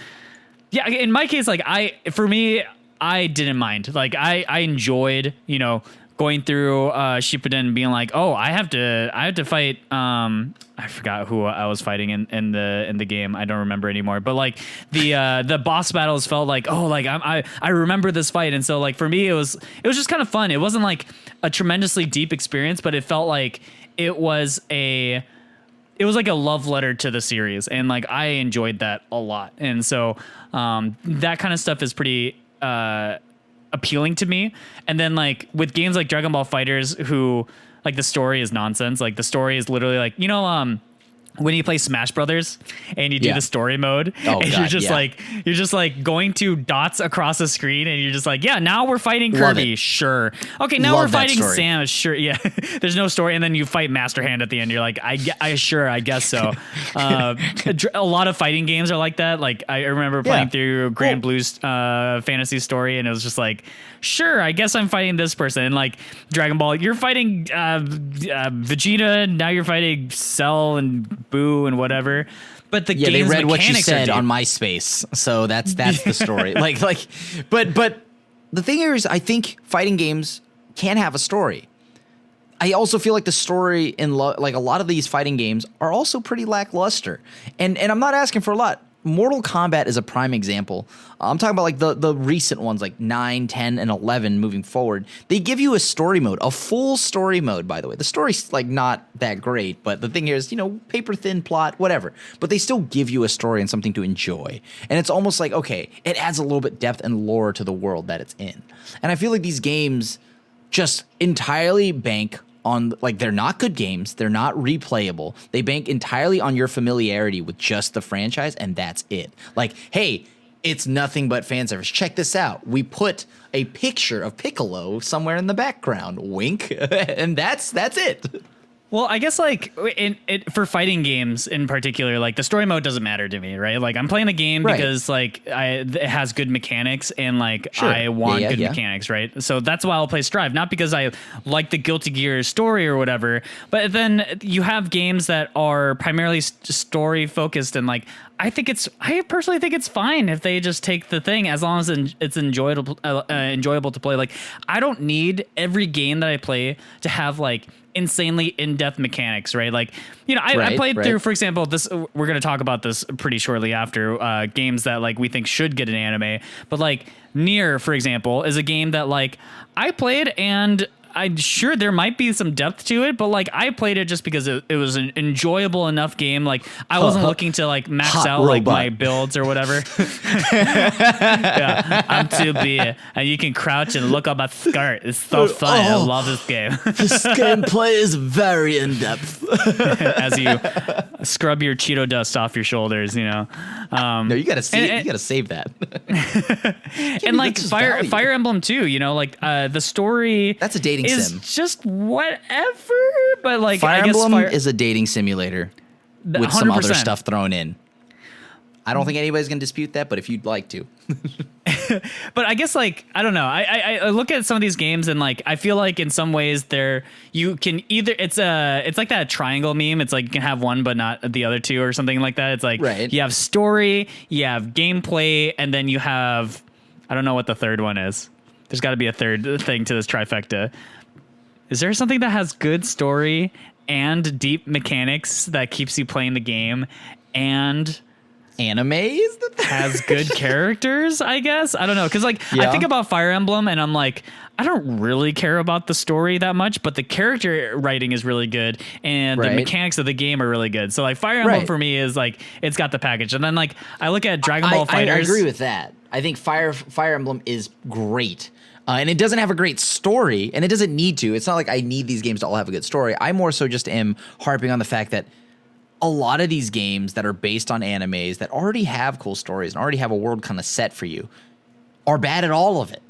yeah, in my case, like for me, I didn't mind. Like I enjoyed, you know, going through Shippuden and being like, oh, I have to fight I forgot who I was fighting in the game. I don't remember anymore. But like the boss battles felt like, oh, like I remember this fight. And so like for me it was just kind of fun. It wasn't like a tremendously deep experience, but it felt like it was like a love letter to the series. And like I enjoyed that a lot. And so that kind of stuff is pretty appealing to me. And then like with games like Dragon Ball Fighters, who like the story is nonsense. Like the story is literally like, you know, when you play Smash Brothers and you do the story mode, and you're just like going to dots across the screen, and you're just like, yeah, now we're fighting Kirby, sure. Okay, now we're fighting Samus, sure. Yeah, there's no story, and then you fight Master Hand at the end. You're like, I guess so. A lot of fighting games are like that. Like I remember playing through Grand Blue's Fantasy Story, and it was just like, sure, I guess I'm fighting this person. And like Dragon Ball, you're fighting Vegeta, now you're fighting Cell and Boo and whatever. But the they read what you said on MySpace, so that's the story. But the thing is, I think fighting games can have a story. I also feel like the story in like a lot of these fighting games are also pretty lackluster, and I'm not asking for a lot. Mortal Kombat is a prime example. I'm talking about like the recent ones like 9, 10, and 11 moving forward. They give you a story mode, a full story mode, by the way. The story's like not that great, but the thing is, you know, paper thin plot, whatever. But they still give you a story and something to enjoy. And it's almost like, okay, it adds a little bit depth and lore to the world that it's in. And I feel like these games just entirely bank on, like, they're not good games. They're not replayable. They bank entirely on your familiarity with just the franchise, and that's it. Like, hey, it's nothing but fan service. Check this out. We put a picture of Piccolo somewhere in the background. Wink. And that's it. Well, I guess like for fighting games in particular, like the story mode doesn't matter to me, right? Like I'm playing the game because like it has good mechanics and like I want good mechanics, right? So that's why I'll play Strive, not because I like the Guilty Gear story or whatever. But then you have games that are primarily story focused, and like I personally think it's fine if they just take the thing as long as it's enjoyable to play. Like I don't need every game that I play to have like insanely in-depth mechanics, right? Like, you know, I played through, for example, this, we're going to talk about this pretty shortly after, games that like we think should get an anime, but like Nier, for example, is a game that like I played, and I'm sure there might be some depth to it, but like I played it just because it was an enjoyable enough game. Like I wasn't looking to like max out like my builds or whatever. Yeah, I'm too big, and you can crouch and look up my skirt. It's so fun. I love this game. This gameplay is very in depth. As you scrub your Cheeto dust off your shoulders, you know. No, you gotta see it. You gotta save that. And like Fire Emblem too, you know, like the story. That's a dating is sim. just whatever, but like Fire I guess Emblem is a dating simulator with 100%. Some other stuff thrown in. I don't think anybody's gonna dispute that, but if you'd like to. But I guess like I don't know. I look at some of these games and like I feel like in some ways you can either it's like that triangle meme. It's like you can have one but not the other two or something like that. It's like you have story, you have gameplay, and then you have I don't know what the third one is. There's got to be a third thing to this trifecta. Is there something that has good story and deep mechanics that keeps you playing the game and anime is the thing? Has good characters, I guess? I don't know. Because, like, I think about Fire Emblem and I'm like, I don't really care about the story that much, but the character writing is really good and the mechanics of the game are really good. So, like, Fire Emblem for me is, like, it's got the package. And then, like, I look at Dragon Ball FighterZ. I agree with that. I think Fire Emblem is great. And it doesn't have a great story, and it doesn't need to. It's not like I need these games to all have a good story. I more so just am harping on the fact that a lot of these games that are based on animes that already have cool stories and already have a world kind of set for you are bad at all of it.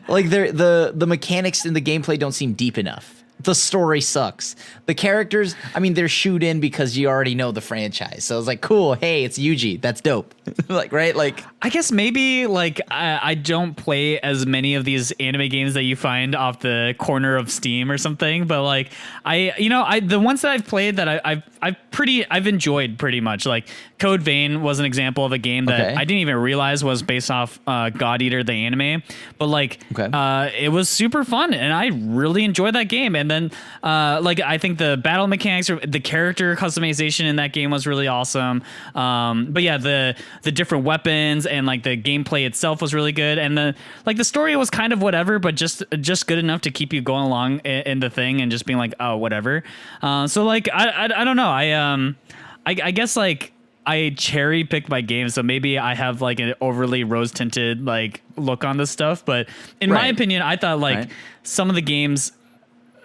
like the mechanics in the gameplay don't seem deep enough. The story sucks. The characters, I mean, they're shoot in because you already know the franchise. So it's like, cool, hey, it's Yuji. That's dope. Like, right? Like, I guess maybe like I don't play as many of these anime games that you find off the corner of Steam or something, but like the ones that I've played that I've enjoyed pretty much. Like Code Vein was an example of a game that I didn't even realize was based off God Eater the anime, but like it was super fun and I really enjoyed that game. And then like I think the battle mechanics or the character customization in that game was really awesome. But yeah, the different weapons and like the gameplay itself was really good, and the story was kind of whatever, but just good enough to keep you going along in the thing and just being like, oh, whatever. So like I don't know. I guess like I cherry pick my games, so maybe I have like an overly rose tinted like look on this stuff. But in my opinion, I thought like some of the games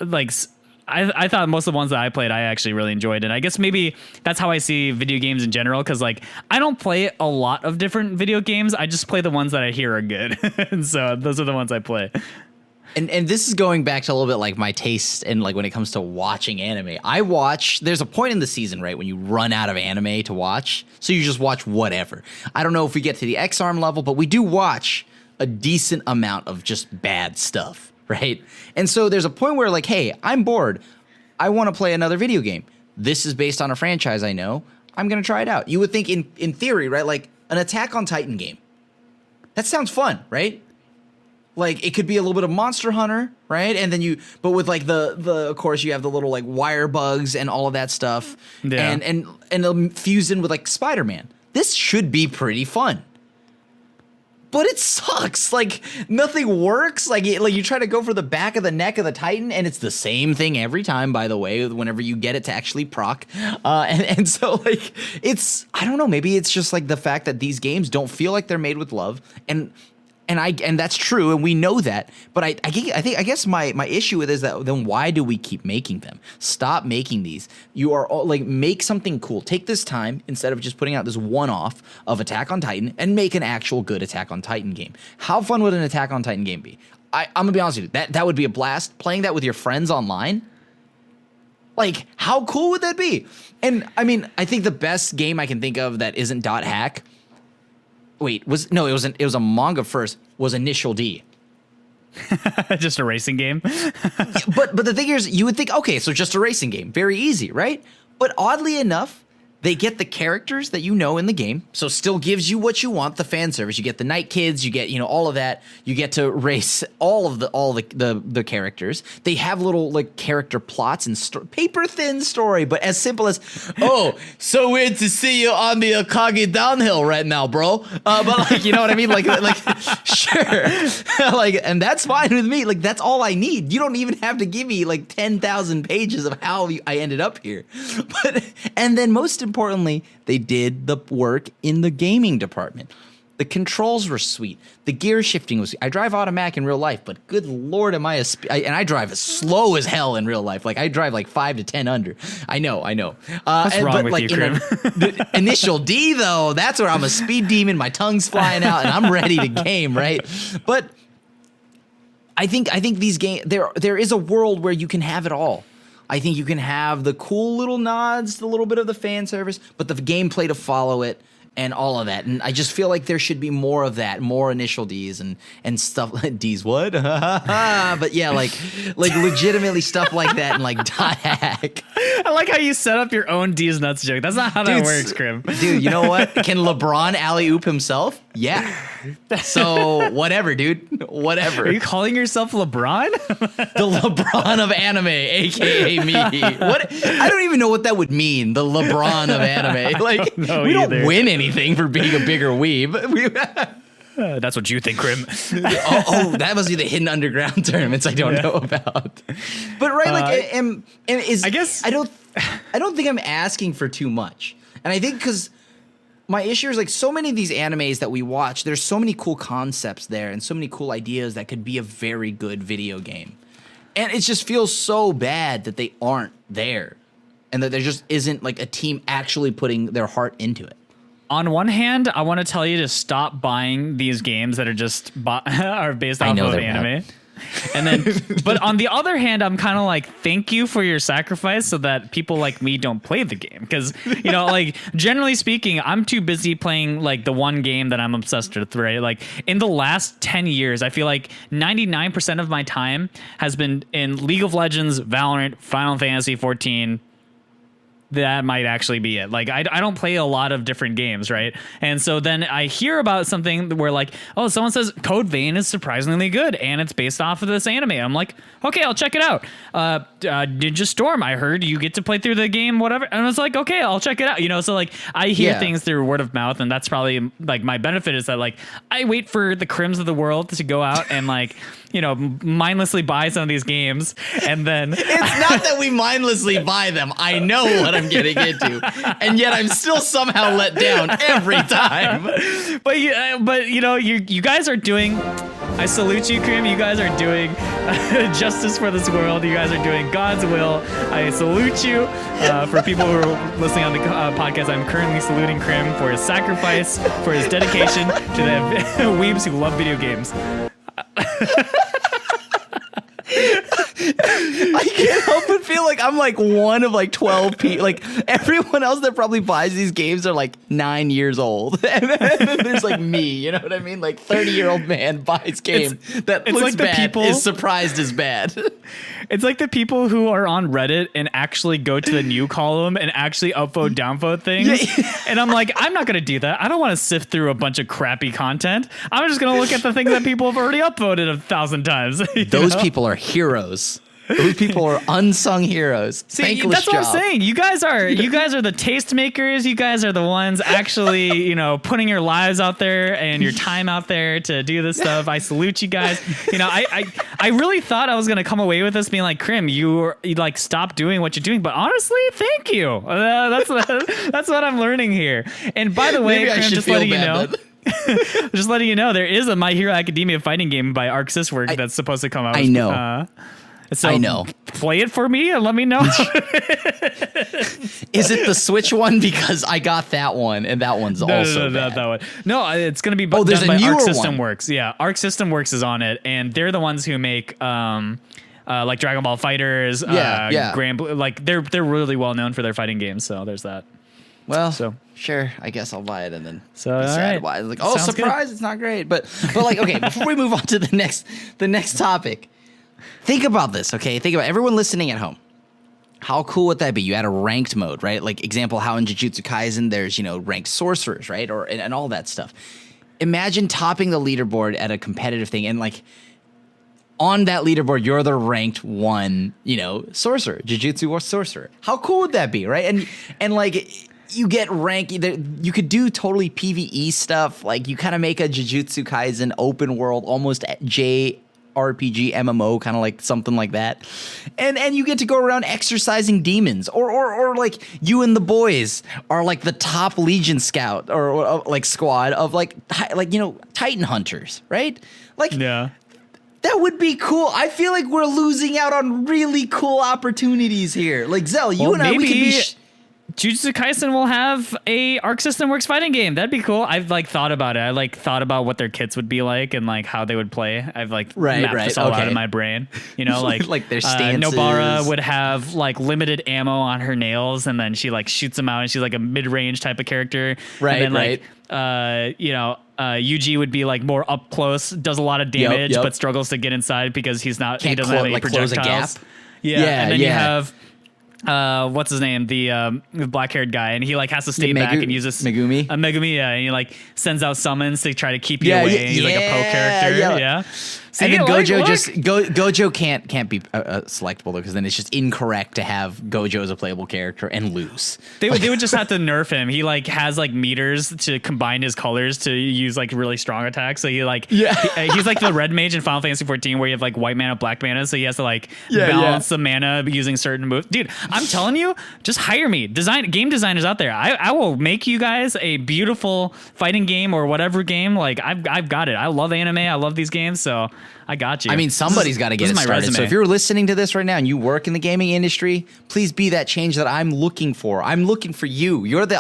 like. I thought most of the ones that I played, I actually really enjoyed. And I guess maybe that's how I see video games in general. Cause like, I don't play a lot of different video games. I just play the ones that I hear are good. And so those are the ones I play. And this is going back to a little bit like my taste and like when it comes to watching anime. There's a point in the season, right, when you run out of anime to watch. So you just watch whatever. I don't know if we get to the X-Arm level, but we do watch a decent amount of just bad stuff. Right. And so there's a point where like, hey, I'm bored. I want to play another video game. This is based on a franchise I know. I'm going to try it out. You would think in theory, right? Like an Attack on Titan game. That sounds fun, right? Like it could be a little bit of Monster Hunter, right? And then but with like the of course you have the little like wire bugs and all of that stuff. Yeah. And fused in with like Spider-Man. This should be pretty fun. But it sucks. Like nothing works. Like you try to go for the back of the neck of the Titan, and it's the same thing every time. By the way, whenever you get it to actually proc, and so like I don't know. Maybe it's just like the fact that these games don't feel like they're made with love, and that's true, and we know that. But I guess my issue with it is that then why do we keep making them? Stop making these. You are all, like make something cool. Take this time instead of just putting out this one-off of Attack on Titan and make an actual good Attack on Titan game. How fun would an Attack on Titan game be? I'm gonna be honest with you. That would be a blast. Playing that with your friends online. Like how cool would that be? And I mean, I think the best game I can think of that isn't .hack. Wait, it was a manga first, was Initial D. Just a racing game? but the thing is, you would think, okay, so just a racing game. Very easy, right? But oddly enough, they get the characters that you know in the game, so still gives you what you want, the fan service. You get the Night Kids, you get all of that. You get to race all the characters. They have little like character plots and paper thin story, but as simple as, oh, so weird to see you on the Akagi downhill right now, bro. But like, you know what I mean? Like sure, like, and that's fine with me. Like that's all I need. You don't even have to give me like 10,000 pages of how I ended up here. And then most importantly, they did the work in the gaming department. The controls were sweet. The gear shifting was. I drive automatic in real life, but good lord, am I and I drive as slow as hell in real life. Like I drive like 5 to 10 under. I know. What's wrong but with like you, Crim? the initial D though, that's where I'm a speed demon. My tongue's flying out, and I'm ready to game. Right, but I think these games there is a world where you can have it all. I think you can have the cool little nods, the little bit of the fan service, but the gameplay to follow it and all of that. And I just feel like there should be more of that, more initial Ds and stuff. Ds what? But yeah, like legitimately stuff like that and like hack. I like how you set up your own D's nuts joke. That's not how that works, Crim. Dude, you know what? Can LeBron alley-oop himself? Yeah. So whatever, dude. Whatever. Are you calling yourself LeBron? The LeBron of anime, aka me. What? I don't even know what that would mean. The LeBron of anime. Like we don't win anything for being a bigger weeb. That's what you think, Crim. That must be the hidden underground tournaments I don't know about. But right, like, I don't think I'm asking for too much, and I think because my issue is like so many of these animes that we watch, there's so many cool concepts there and so many cool ideas that could be a very good video game, and it just feels so bad that they aren't there, and that there just isn't like a team actually putting their heart into it. On one hand, I want to tell you to stop buying these games that are just are based off of anime. And then, but on the other hand, I'm kind of like, thank you for your sacrifice so that people like me don't play the game. Because, you know, like generally speaking, I'm too busy playing like the one game that I'm obsessed with, right? Like in the last 10 years, I feel like 99% of my time has been in League of Legends, Valorant, Final Fantasy 14. That might actually be it. Like, I don't play a lot of different games, right? And so then I hear about something where like, oh, someone says Code Vein is surprisingly good and it's based off of this anime. I'm like, okay, I'll check it out. Ninja Storm, I heard you get to play through the game, whatever. And I was like, okay, I'll check it out. You know, so like I hear things through word of mouth, and that's probably like my benefit is that like I wait for the Crims of the world to go out and like, you know, mindlessly buy some of these games, and then it's not that we mindlessly buy them. I know what I'm getting into, and yet I'm still somehow let down every time. But you know, you guys are doing. I salute you, Crim. You guys are doing justice for this world. You guys are doing God's will. I salute you. For people who are listening on the podcast, I'm currently saluting Crim for his sacrifice, for his dedication to the weebs who love video games. I can't help but feel like I'm like one of like 12 people. Like everyone else that probably buys these games are like 9 years old, and then there's like me. You know what I mean? Like 30-year-old man buys game that looks like bad, people is surprised as bad. It's like the people who are on Reddit and actually go to the new column and actually upvote, downvote things. Yeah. And I'm like, I'm not going to do that. I don't want to sift through a bunch of crappy content. I'm just going to look at the things that people have already upvoted 1,000 times. Those people are heroes. Those people are unsung heroes. See, thankless that's job. What I'm saying. You guys are the tastemakers. You guys are the ones actually, you know, putting your lives out there and your time out there to do this stuff. I salute you guys. You know, I really thought I was gonna come away with this being like, Crim, you like stop doing what you're doing. But honestly, thank you. That's what I'm learning here. And by the way, Crim, just letting you know. Just letting you know, there is a My Hero Academia fighting game by Arc Sys Works that's supposed to come out. I know. So I know. Play it for me and let me know. Is it the Switch one? Because I got that one, and that one's also bad. Not that one. No, it's going to be there's done by a newer Arc System one. Works. Yeah, Arc System Works is on it, and they're the ones who make like Dragon Ball Fighters. Grand Blue. Like they're really well known for their fighting games. So there's that. Well, sure. I guess I'll buy it and then be sad why. Like, oh, sounds surprise! Good. It's not great, but like, okay. Before we move on to the next topic. Think about this, okay? Think about everyone listening at home. How cool would that be? You had a ranked mode, right? Like example, how in Jujutsu Kaisen there's, you know, ranked sorcerers, right? And all that stuff. Imagine topping the leaderboard at a competitive thing, and like on that leaderboard, you're the ranked one, you know, sorcerer, Jujutsu or sorcerer. How cool would that be, right? And like you get rank. You could do totally PvE stuff. Like you kind of make a Jujutsu Kaisen open world, almost RPG MMO, kind of like something like that. And you get to go around exercising demons, or like you and the boys are like the top Legion scout or like squad of like Titan hunters, right? Like Yeah. that would be cool. I feel like we're losing out on really cool opportunities here. Like Xell, you and I, we could be. Jujutsu Kaisen will have a Arc System Works fighting game. That'd be cool. I've like thought about it. I like thought about what their kits would be like and like how they would play. I've like mapped this all out in my brain. You know, like like their stances. Nobara would have like limited ammo on her nails, and then she like shoots them out, and she's like a mid-range type of character. Right. And then Yuji would be like more up close, does a lot of damage, but struggles to get inside because he doesn't have any projectiles. Close a gap. Yeah, and then you have. What's his name? The black-haired guy, and he like has to stay back and use this Megumi. Megumi, yeah, and he like sends out summons to try to keep you away. He's like a poke character, yeah. See, and then Gojo Gojo can't be selectable though, because then it's just incorrect to have Gojo as a playable character and lose. They would just have to nerf him. He like has like meters to combine his colors to use like really strong attacks. So he like he's like the red mage in Final Fantasy 14 where you have like white mana, black mana. So he has to like balance the mana using certain moves. Dude, I'm telling you, just hire me. Game designers out there. I will make you guys a beautiful fighting game or whatever game. Like I've got it. I love anime. I love these games. So I got you. I mean, somebody's got to get it started. Resume. So if you're listening to this right now and you work in the gaming industry, please be that change that I'm looking for. I'm looking for you. You're the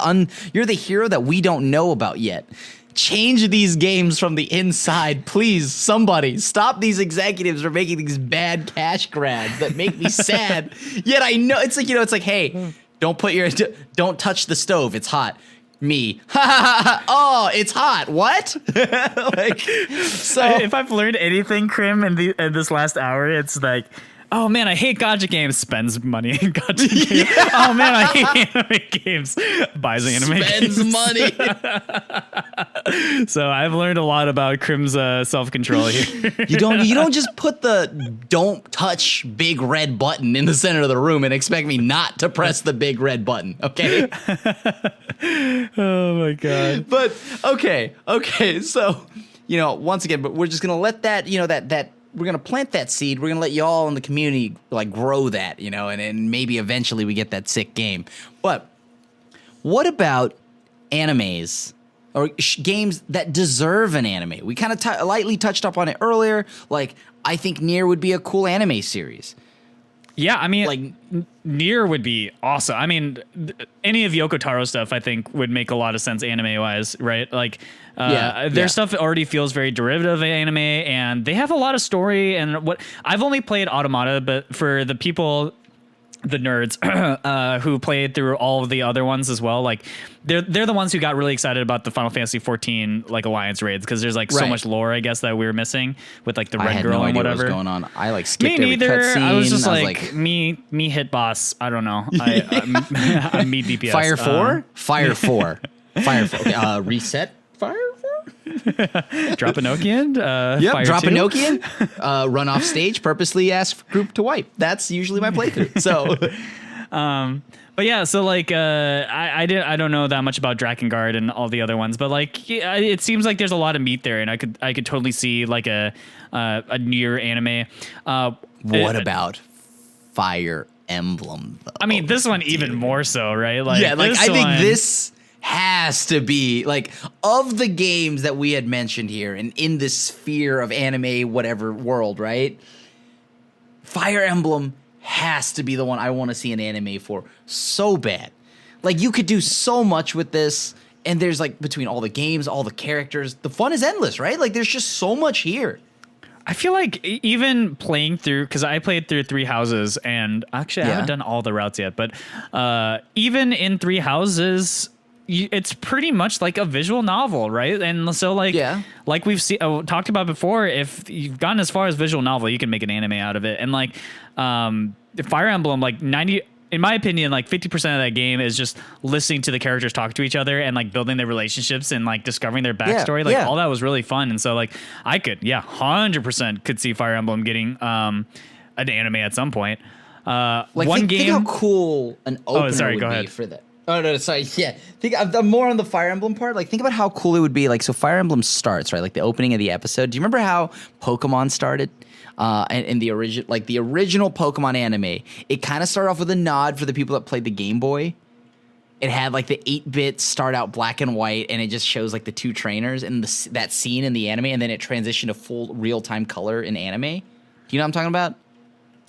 hero that we don't know about yet. Change these games from the inside, please. Somebody stop these executives from making these bad cash grabs that make me sad. Yet I know it's like, hey, don't touch the stove. It's hot. Me. Oh, it's hot. What? Like, so if I've learned anything, Crim, in this last hour, it's like, oh man, I hate gacha games. Spends money in gacha games. Oh man, I hate anime games. Buys anime Spends games. money. So I've learned a lot about Crim's self-control here. You don't just put the don't touch big red button in the center of the room and expect me not to press the big red button, okay? Oh my god. But okay, so once again, but we're just gonna let that that we're gonna plant that seed. We're gonna let y'all in the community like grow that, and maybe eventually we get that sick game. But what about animes or games that deserve an anime? We kind of lightly touched up on it earlier. Like I think Nier would be a cool anime series. Yeah, I mean, like Nier would be awesome. I mean, any of Yoko Taro stuff, I think, would make a lot of sense anime-wise, right? Like, their stuff already feels very derivative of anime, and they have a lot of story. And what I've only played Automata, but for the people, the nerds who played through all of the other ones as well, like they're the ones who got really excited about the Final Fantasy 14 like alliance raids because there's like so much lore, I guess, that we were missing with like the red girl and whatever. What was going on. I like skipped me neither. every cutscene. I was just like me hit boss. I don't know. I'm me DPS. Fire 4? Fire 4. Fire 4. Reset. Fire 4? Drop a Nokian. Yep, drop 2. a Nokian. Run off stage. Purposely ask group to wipe. That's usually my playthrough. So, but yeah, so like I don't know that much about Drakengard and all the other ones, but like it seems like there's a lot of meat there, and I could totally see like a Nier anime. What about Fire Emblem though? I mean, this one even more so, right? Like I think this has to be like of the games that we had mentioned here and in this sphere of anime whatever world, right? Fire Emblem has to be the one I want to see an anime for so bad. Like you could do so much with this, and there's like between all the games, all the characters, the fun is endless, right? Like there's just so much here. I feel like even playing through, because I played through Three Houses, and actually I haven't done all the routes yet, but even in Three Houses, it's pretty much like a visual novel, right? And so like we've talked about before, if you've gotten as far as visual novel, you can make an anime out of it. And like Fire Emblem, like 90, in my opinion, like 50% of that game is just listening to the characters talk to each other and like building their relationships and like discovering their backstory. All that was really fun. And so like I could 100% could see Fire Emblem getting an anime at some point. Think how cool an opener would be for that. Oh, no, sorry. Yeah. I'm more on the Fire Emblem part. Like, think about how cool it would be. Like, so Fire Emblem starts, right? Like, the opening of the episode. Do you remember how Pokemon started? and in the original Pokemon anime, it kind of started off with a nod for the people that played the Game Boy. It had like the 8-bit start out black and white, and it just shows like the two trainers and that scene in the anime, and then it transitioned to full real-time color in anime. You know what I'm talking about?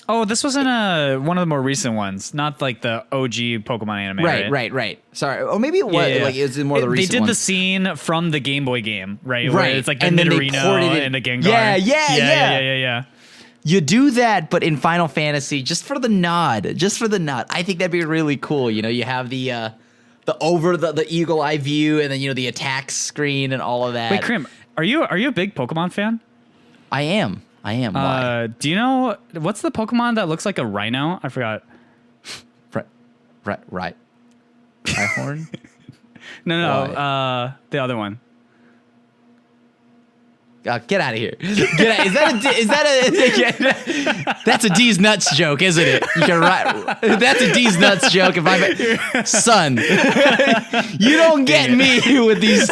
Oh, this wasn't one of the more recent ones, not like the OG Pokemon anime. Right. Sorry, or maybe it was like it was in more of the recent. They did ones. the scene from the Game Boy game, right? Right. Where it's like the And then they Nidorino ported it- and the Gengar. Yeah. You do that, but in Final Fantasy, just for the nod. I think that'd be really cool. You know, you have the eagle eye view, and then the attack screen and all of that. Wait, Crim, are you a big Pokemon fan? I am. Why? Do you know what's the Pokemon that looks like a rhino? I forgot. Right. Rhyhorn? No. The other one. Get out of here! Is that that's a D's nuts joke, isn't it? You can that's a D's nuts joke. Son, you don't get me with these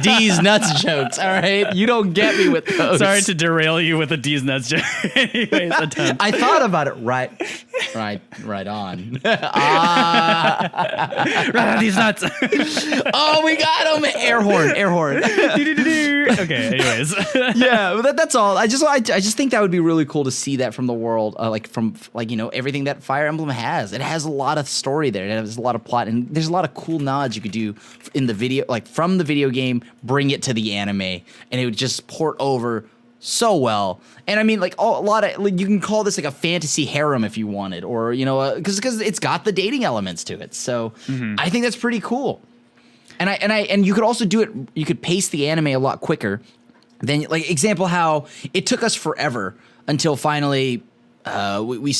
D's nuts jokes. All right, you don't get me with those. Sorry to derail you with a D's nuts joke. Anyways, I thought about it. Right on. Right on these nuts. Oh, we got him! Air horn. Okay. Anyways. Yeah, that's all. I just think that would be really cool to see that from the world, from everything that Fire Emblem has. It has a lot of story there. It has a lot of plot, and there's a lot of cool nods you could do in the video, like from the video game, bring it to the anime, and it would just port over so well. And I mean, like you can call this like a fantasy harem if you wanted, or because it's got the dating elements to it. So I think that's pretty cool. And you could also do it. You could pace the anime a lot quicker. Then, like, example how it took us forever until finally we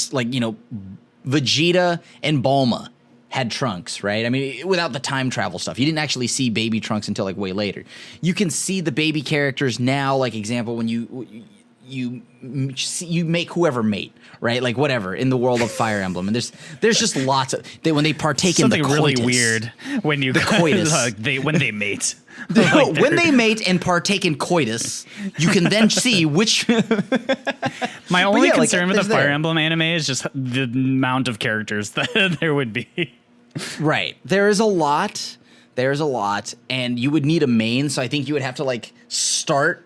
Vegeta and Bulma had Trunks, right? I mean, without the time travel stuff. You didn't actually see baby Trunks until like way later. You can see the baby characters now, like example when you make whoever mate, right? Like whatever in the world of Fire Emblem, and there's just lots of when they partake in the coitus. Something really weird when you the coitus when they mate. When they mate and partake in coitus, you can then see which. My only concern with the Fire Emblem anime is just the amount of characters that there would be. Right, there's a lot, and you would need a main. So I think you would have to like start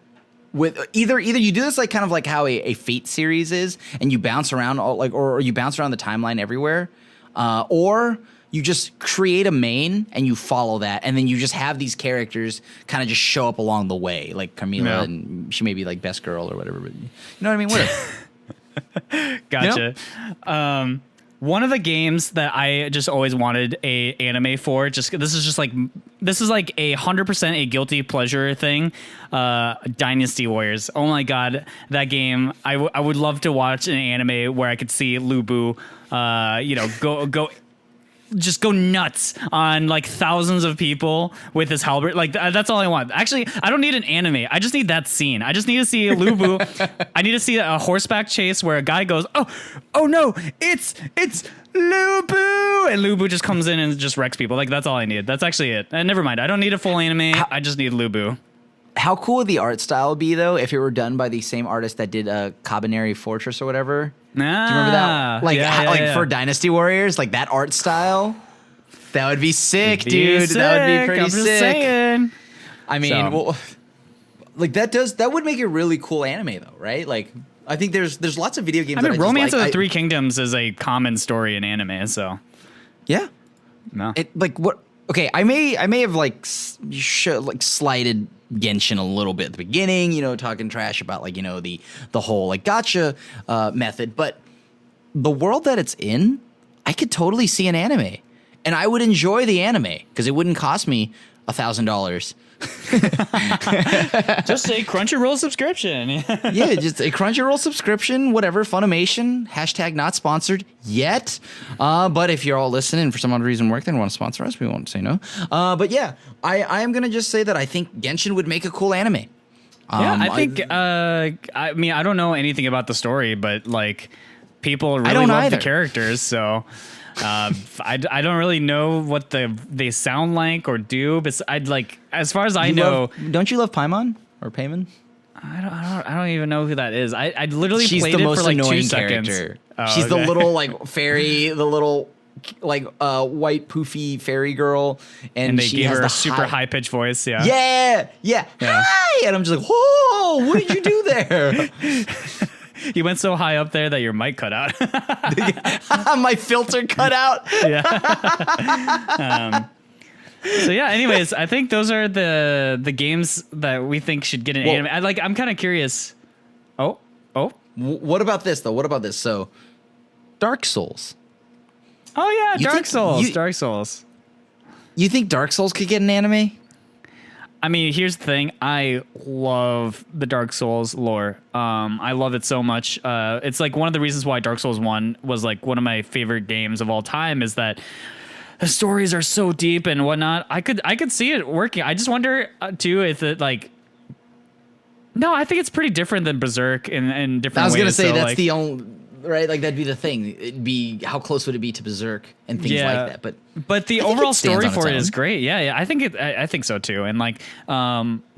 with either you do this like kind of like how a Fate series is, and you bounce around or you bounce around the timeline everywhere, or you just create a main and you follow that, and then you just have these characters kind of just show up along the way, like Carmilla, and she may be like best girl or whatever, but you know what I mean? Whatever. Gotcha. One of the games that I just always wanted a anime for, this is like a 100% a guilty pleasure thing. Dynasty Warriors. Oh my god, that game! I would love to watch an anime where I could see Lubu, go nuts on like thousands of people with his halberd. Like that's all I want. Actually, I don't need an anime. I just need that scene. I just need to see Lubu. I need to see a horseback chase where a guy goes, oh no, it's Lubu, and Lubu just comes in and just wrecks people. Like that's all I need. That's actually it. And never mind. I don't need a full anime. I just need Lubu. How cool would the art style be though if it were done by the same artist that did Cabaneri Fortress or whatever? Do you remember that? Like for Dynasty Warriors, like that art style, that would be sick, dude. That would be pretty sick. Saying. I mean, well, like that would make a really cool anime though, right? Like I think there's lots of video games. I mean, Romance of the Three Kingdoms is a common story in anime, so yeah. No, Okay, I may have slighted Genshin a little bit at the beginning, talking trash about the whole like gacha method, but the world that it's in, I could totally see an anime, and I would enjoy the anime because it wouldn't cost me $1,000. Just a Crunchyroll subscription. Yeah, just a Crunchyroll subscription, whatever. Funimation, # not sponsored yet. But if you're all listening and for some odd reason work there and want to sponsor us, we won't say no. But yeah, I am going to just say that I think Genshin would make a cool anime. I think, I mean, I don't know anything about the story, but like people really love the characters, so... I don't really know what they sound like or do, but I'd like, as far as I know. Don't you love Paimon or Paimon? I don't even know who that is. I literally She's played the it most for like 2 annoying seconds. character. Oh, She's the okay. little like fairy, the little like white poofy fairy girl, And they she gave has her the a super high pitched voice. Yeah. Yeah. Hi, and I'm just like, whoa, what did you do there? You went so high up there that your mic cut out. My filter cut out. Yeah. So yeah. Anyways, I think those are the games that we think should get an Well- anime. I'm kind of curious. Oh. What about this though? What about this? So, Dark Souls. Oh yeah, You Dark think- Souls. you- Dark Souls. You think Dark Souls could get an anime? I mean, here's the thing. I love the Dark Souls lore. I love it so much. It's like one of the reasons why Dark Souls 1 was like one of my favorite games of all time is that the stories are so deep and whatnot. I could see it working. I just wonder too if it like. No, I think it's pretty different than Berserk in different ways. I was gonna say So, that's like, the only right. Like that'd be the thing. It'd be how close would it be to Berserk and things like that. But the I think overall it stands story on its for it is own. great. Yeah, I think I think so too. And like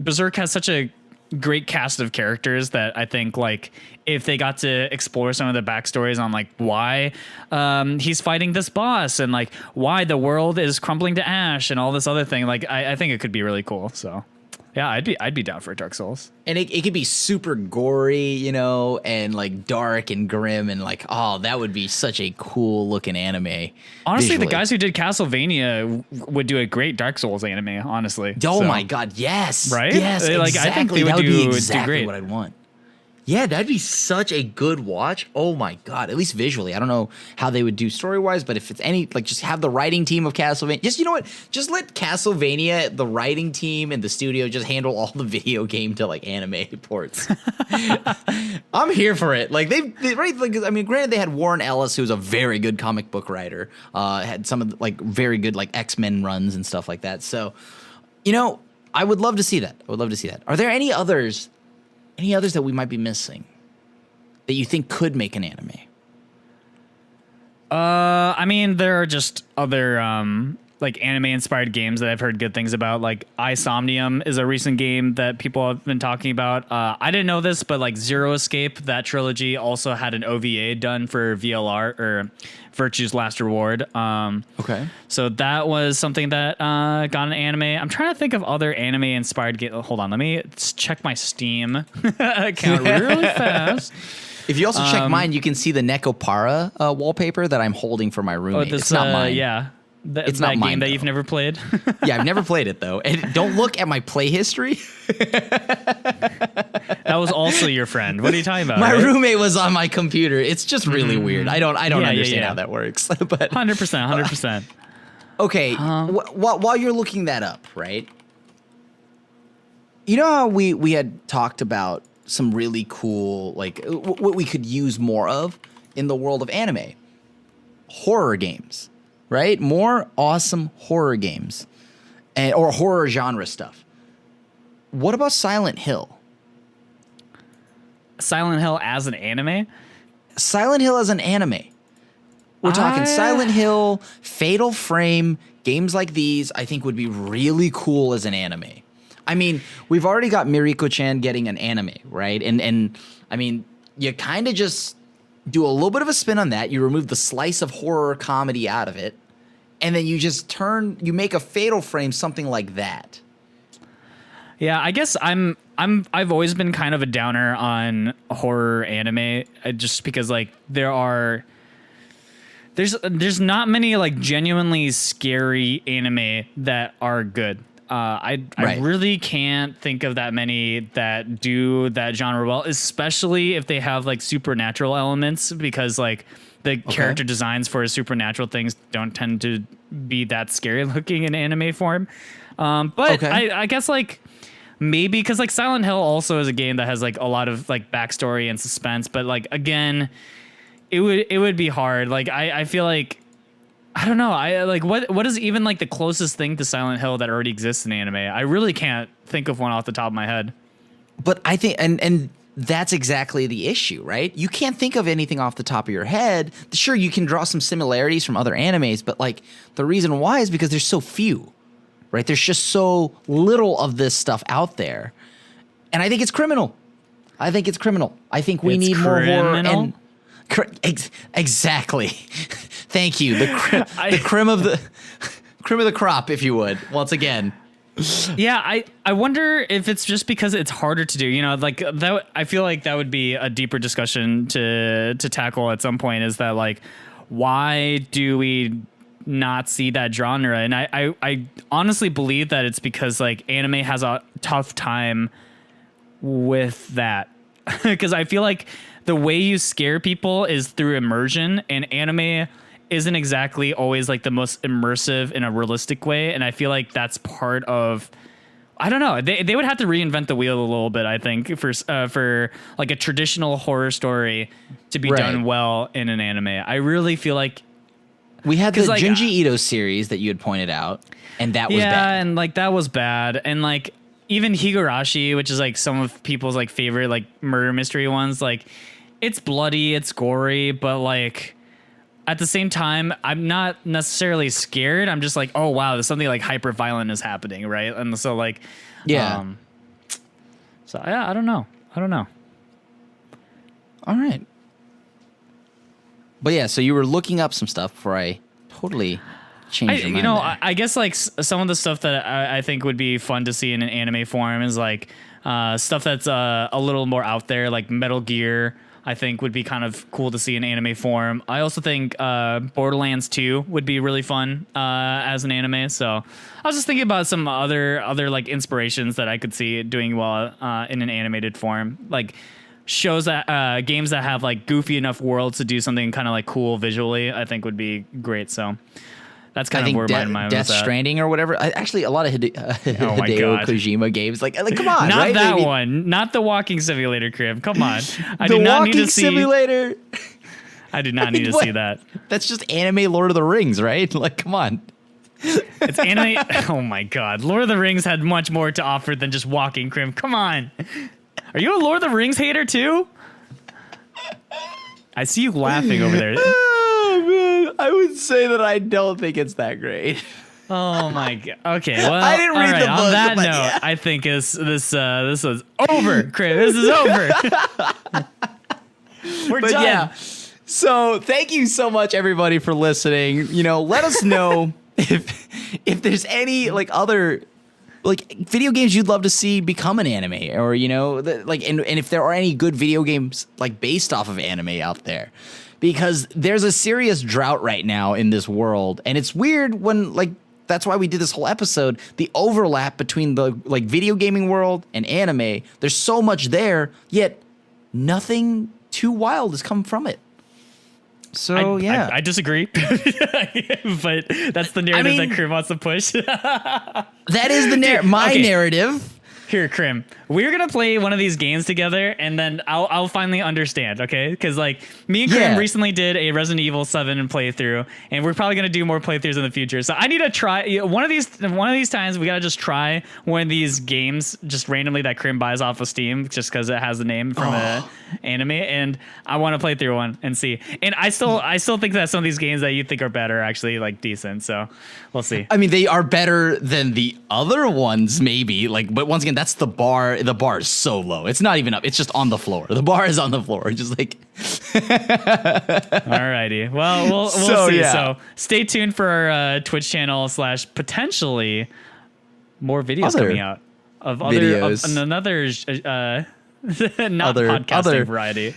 Berserk has such a great cast of characters that I think like if they got to explore some of the backstories on like why he's fighting this boss and like why the world is crumbling to ash and all this other thing, like I think it could be really cool. So yeah, I'd be down for Dark Souls. And it could be super gory, you know, and like dark and grim and like, oh, that would be such a cool looking anime. Honestly, visually. the guys who did Castlevania would do a great Dark Souls anime, honestly. Oh So, my god, yes. Right? Yes, Like, exactly. I think they would that would do be exactly great. what I'd want. Yeah, that'd be such a good watch. Oh my god, at least visually. I don't know how they would do story-wise, but if it's any like just have the writing team of Castlevania. Just you know what? Just let Castlevania, the writing team and the studio just handle all the video game to like anime ports. I'm here for it. Like they right like I mean, granted they had Warren Ellis, who's a very good comic book writer. Had some of the, like very good like X-Men runs and stuff like that. So, you know, I would love to see that. I would love to see that. Are there any others that we might be missing that you think could make an anime? I mean, there are just other like anime inspired games that I've heard good things about. Like iSomnium is a recent game that people have been talking about. I didn't know this, but like Zero Escape, that trilogy also had an OVA done for VLR or Virtue's Last Reward. Okay. So that was something that got an anime. I'm trying to think of other anime inspired games. Hold on, let me check my Steam account really fast. If you also check mine, you can see the Nekopara wallpaper that I'm holding for my roommate. This, it's not mine. Yeah. It's that not mine, game that though. you've never played. Yeah, I've never played it though. And don't look at my play history. That was also your friend. What are you talking about? My right? roommate was on my computer. It's just really weird. I don't Yeah, understand yeah. how that works. But 100%. okay, while you're looking that up, right? You know how we had talked about some really cool, like what we could use more of in the world of anime? Horror games, right? More awesome horror games or horror genre stuff. What about Silent Hill? Silent Hill as an anime? Silent Hill as an anime. We're talking Silent Hill, Fatal Frame, games like these I think would be really cool as an anime. I mean, we've already got Miriko-chan getting an anime, right? And I mean, you kind of just do a little bit of a spin on that. You remove the slice of horror comedy out of it, and then you just you make a Fatal Frame something like that. Yeah, I guess I've always been kind of a downer on horror anime just because like there's not many like genuinely scary anime that are good. I really can't think of that many that do that genre well, especially if they have like supernatural elements, because like the character designs for supernatural things don't tend to be that scary looking in anime form. But I guess like maybe because like Silent Hill also is a game that has like a lot of like backstory and suspense, but like again, it would be hard. Like I feel like I don't know. I like what is even like the closest thing to Silent Hill that already exists in anime? I really can't think of one off the top of my head. But I think and that's exactly the issue, right? You can't think of anything off the top of your head. Sure, you can draw some similarities from other animes, but like the reason why is because there's so few, right? There's just so little of this stuff out there. And I think it's criminal. I think it's criminal. I think we It's need more horror. criminal? And exactly. Thank you. The crim of the crim of the crop, if you would. Once again. Yeah, I wonder if it's just because it's harder to do. You know, like that. I feel like that would be a deeper discussion to tackle at some point. Is that like, why do we not see that genre? And I honestly believe that it's because like anime has a tough time with that, because I feel like the way you scare people is through immersion, and anime isn't exactly always like the most immersive in a realistic way. And I feel like that's part of, I don't know, they would have to reinvent the wheel a little bit, I think, for like a traditional horror story to be done well in an anime. I really feel like we had the like, Junji Ito series that you had pointed out, and that was bad. Yeah, and like that was bad. And like even Higurashi, which is like some of people's like favorite like murder mystery ones, like it's bloody, it's gory, but like at the same time, I'm not necessarily scared. I'm just like, oh wow, there's something like hyper violent is happening, right? And so like, yeah. So yeah, I don't know. All right. But yeah, so you were looking up some stuff before I totally changed your mind. You know, there. I guess like some of the stuff that I think would be fun to see in an anime form is like stuff that's a little more out there, like Metal Gear. I think would be kind of cool to see in anime form. I also think Borderlands 2 would be really fun as an anime. So I was just thinking about some other like inspirations that I could see doing well in an animated form, like shows that games that have like goofy enough worlds to do something kind of like cool visually. I think would be great. So that's kind of where my mind Death was at. Stranding or whatever. Actually, a lot of Hideo God. Kojima games. Like come on, not right? that one. Not the walking simulator, Crib. Come on. I the do not walking need to see. simulator. I do not need to see that. That's just anime Lord of the Rings, right? Like, come on. It's anime. Oh my God. Lord of the Rings had much more to offer than just walking, Crim. Come on. Are you a Lord of the Rings hater too? I see you laughing over there. Oh, man. I would say that I don't think it's that great. Oh my God. Okay. Well, I didn't read the book. On that note, yeah. I think this was over, Crim. This is over. We're done. Yeah. So thank you so much, everybody, for listening. You know, let us know if there's any like other like video games you'd love to see become an anime, or you know, like and if there are any good video games like based off of anime out there, because there's a serious drought right now in this world, and it's weird when like that's why we did this whole episode. The overlap between the like video gaming world and anime, there's so much there, yet nothing too wild has come from it. So I disagree, but that's the narrative that Crim wants to push. That is the narrative. Here, Crim, we're gonna play one of these games together, and then I'll finally understand, okay? Because like me and Crim recently did a Resident Evil 7 playthrough, and we're probably gonna do more playthroughs in the future. So I need to try one of these times. We gotta just try one of these games just randomly that Crim buys off of Steam, just because it has the name from an anime, and I want to play through one and see. And I still think that some of these games that you think are bad are actually like decent. So we'll see. I mean, they are better than the other ones, maybe. Like, but once again, that's the bar. The bar is so low. It's not even up. It's just on the floor. The bar is on the floor. Just like. Alrighty. Well, we'll see. Yeah. So stay tuned for our Twitch channel / potentially more videos coming out of videos. Another not podcasting variety.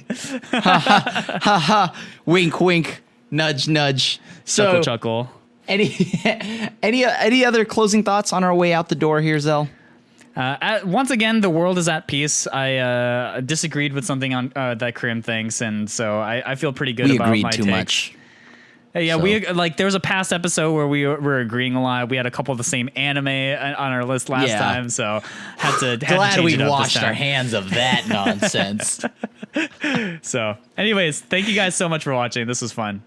Ha ha. Wink wink. Nudge nudge. So chuckle. Any other closing thoughts on our way out the door here, Xell? Once again, the world is at peace. I disagreed with something on that Crim thinks, and so I feel pretty good about my take. We agreed too much. Yeah, so. We there was a past episode where we were agreeing a lot. We had a couple of the same anime on our list last time, so had to glad we change washed our hands of that nonsense. So, anyways, thank you guys so much for watching. This was fun.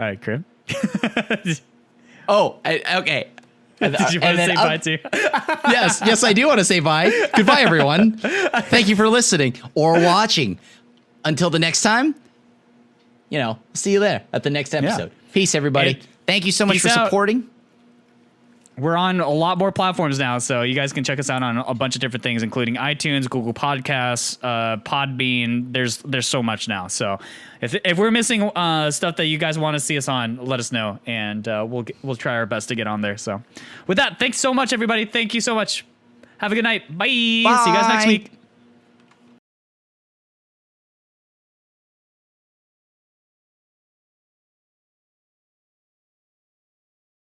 All right, Crim. Okay. Did you want to say bye too? Yes, I do want to say bye. Goodbye, everyone. Thank you for listening or watching. Until the next time, see you there at the next episode. Peace, everybody. Thank you so much for supporting. We're on a lot more platforms now, so you guys can check us out on a bunch of different things, including iTunes, Google Podcasts, Podbean. There's so much now. So if we're missing stuff that you guys want to see us on, let us know, and we'll try our best to get on there. So with that, thanks so much, everybody. Thank you so much. Have a good night. Bye. See you guys next week.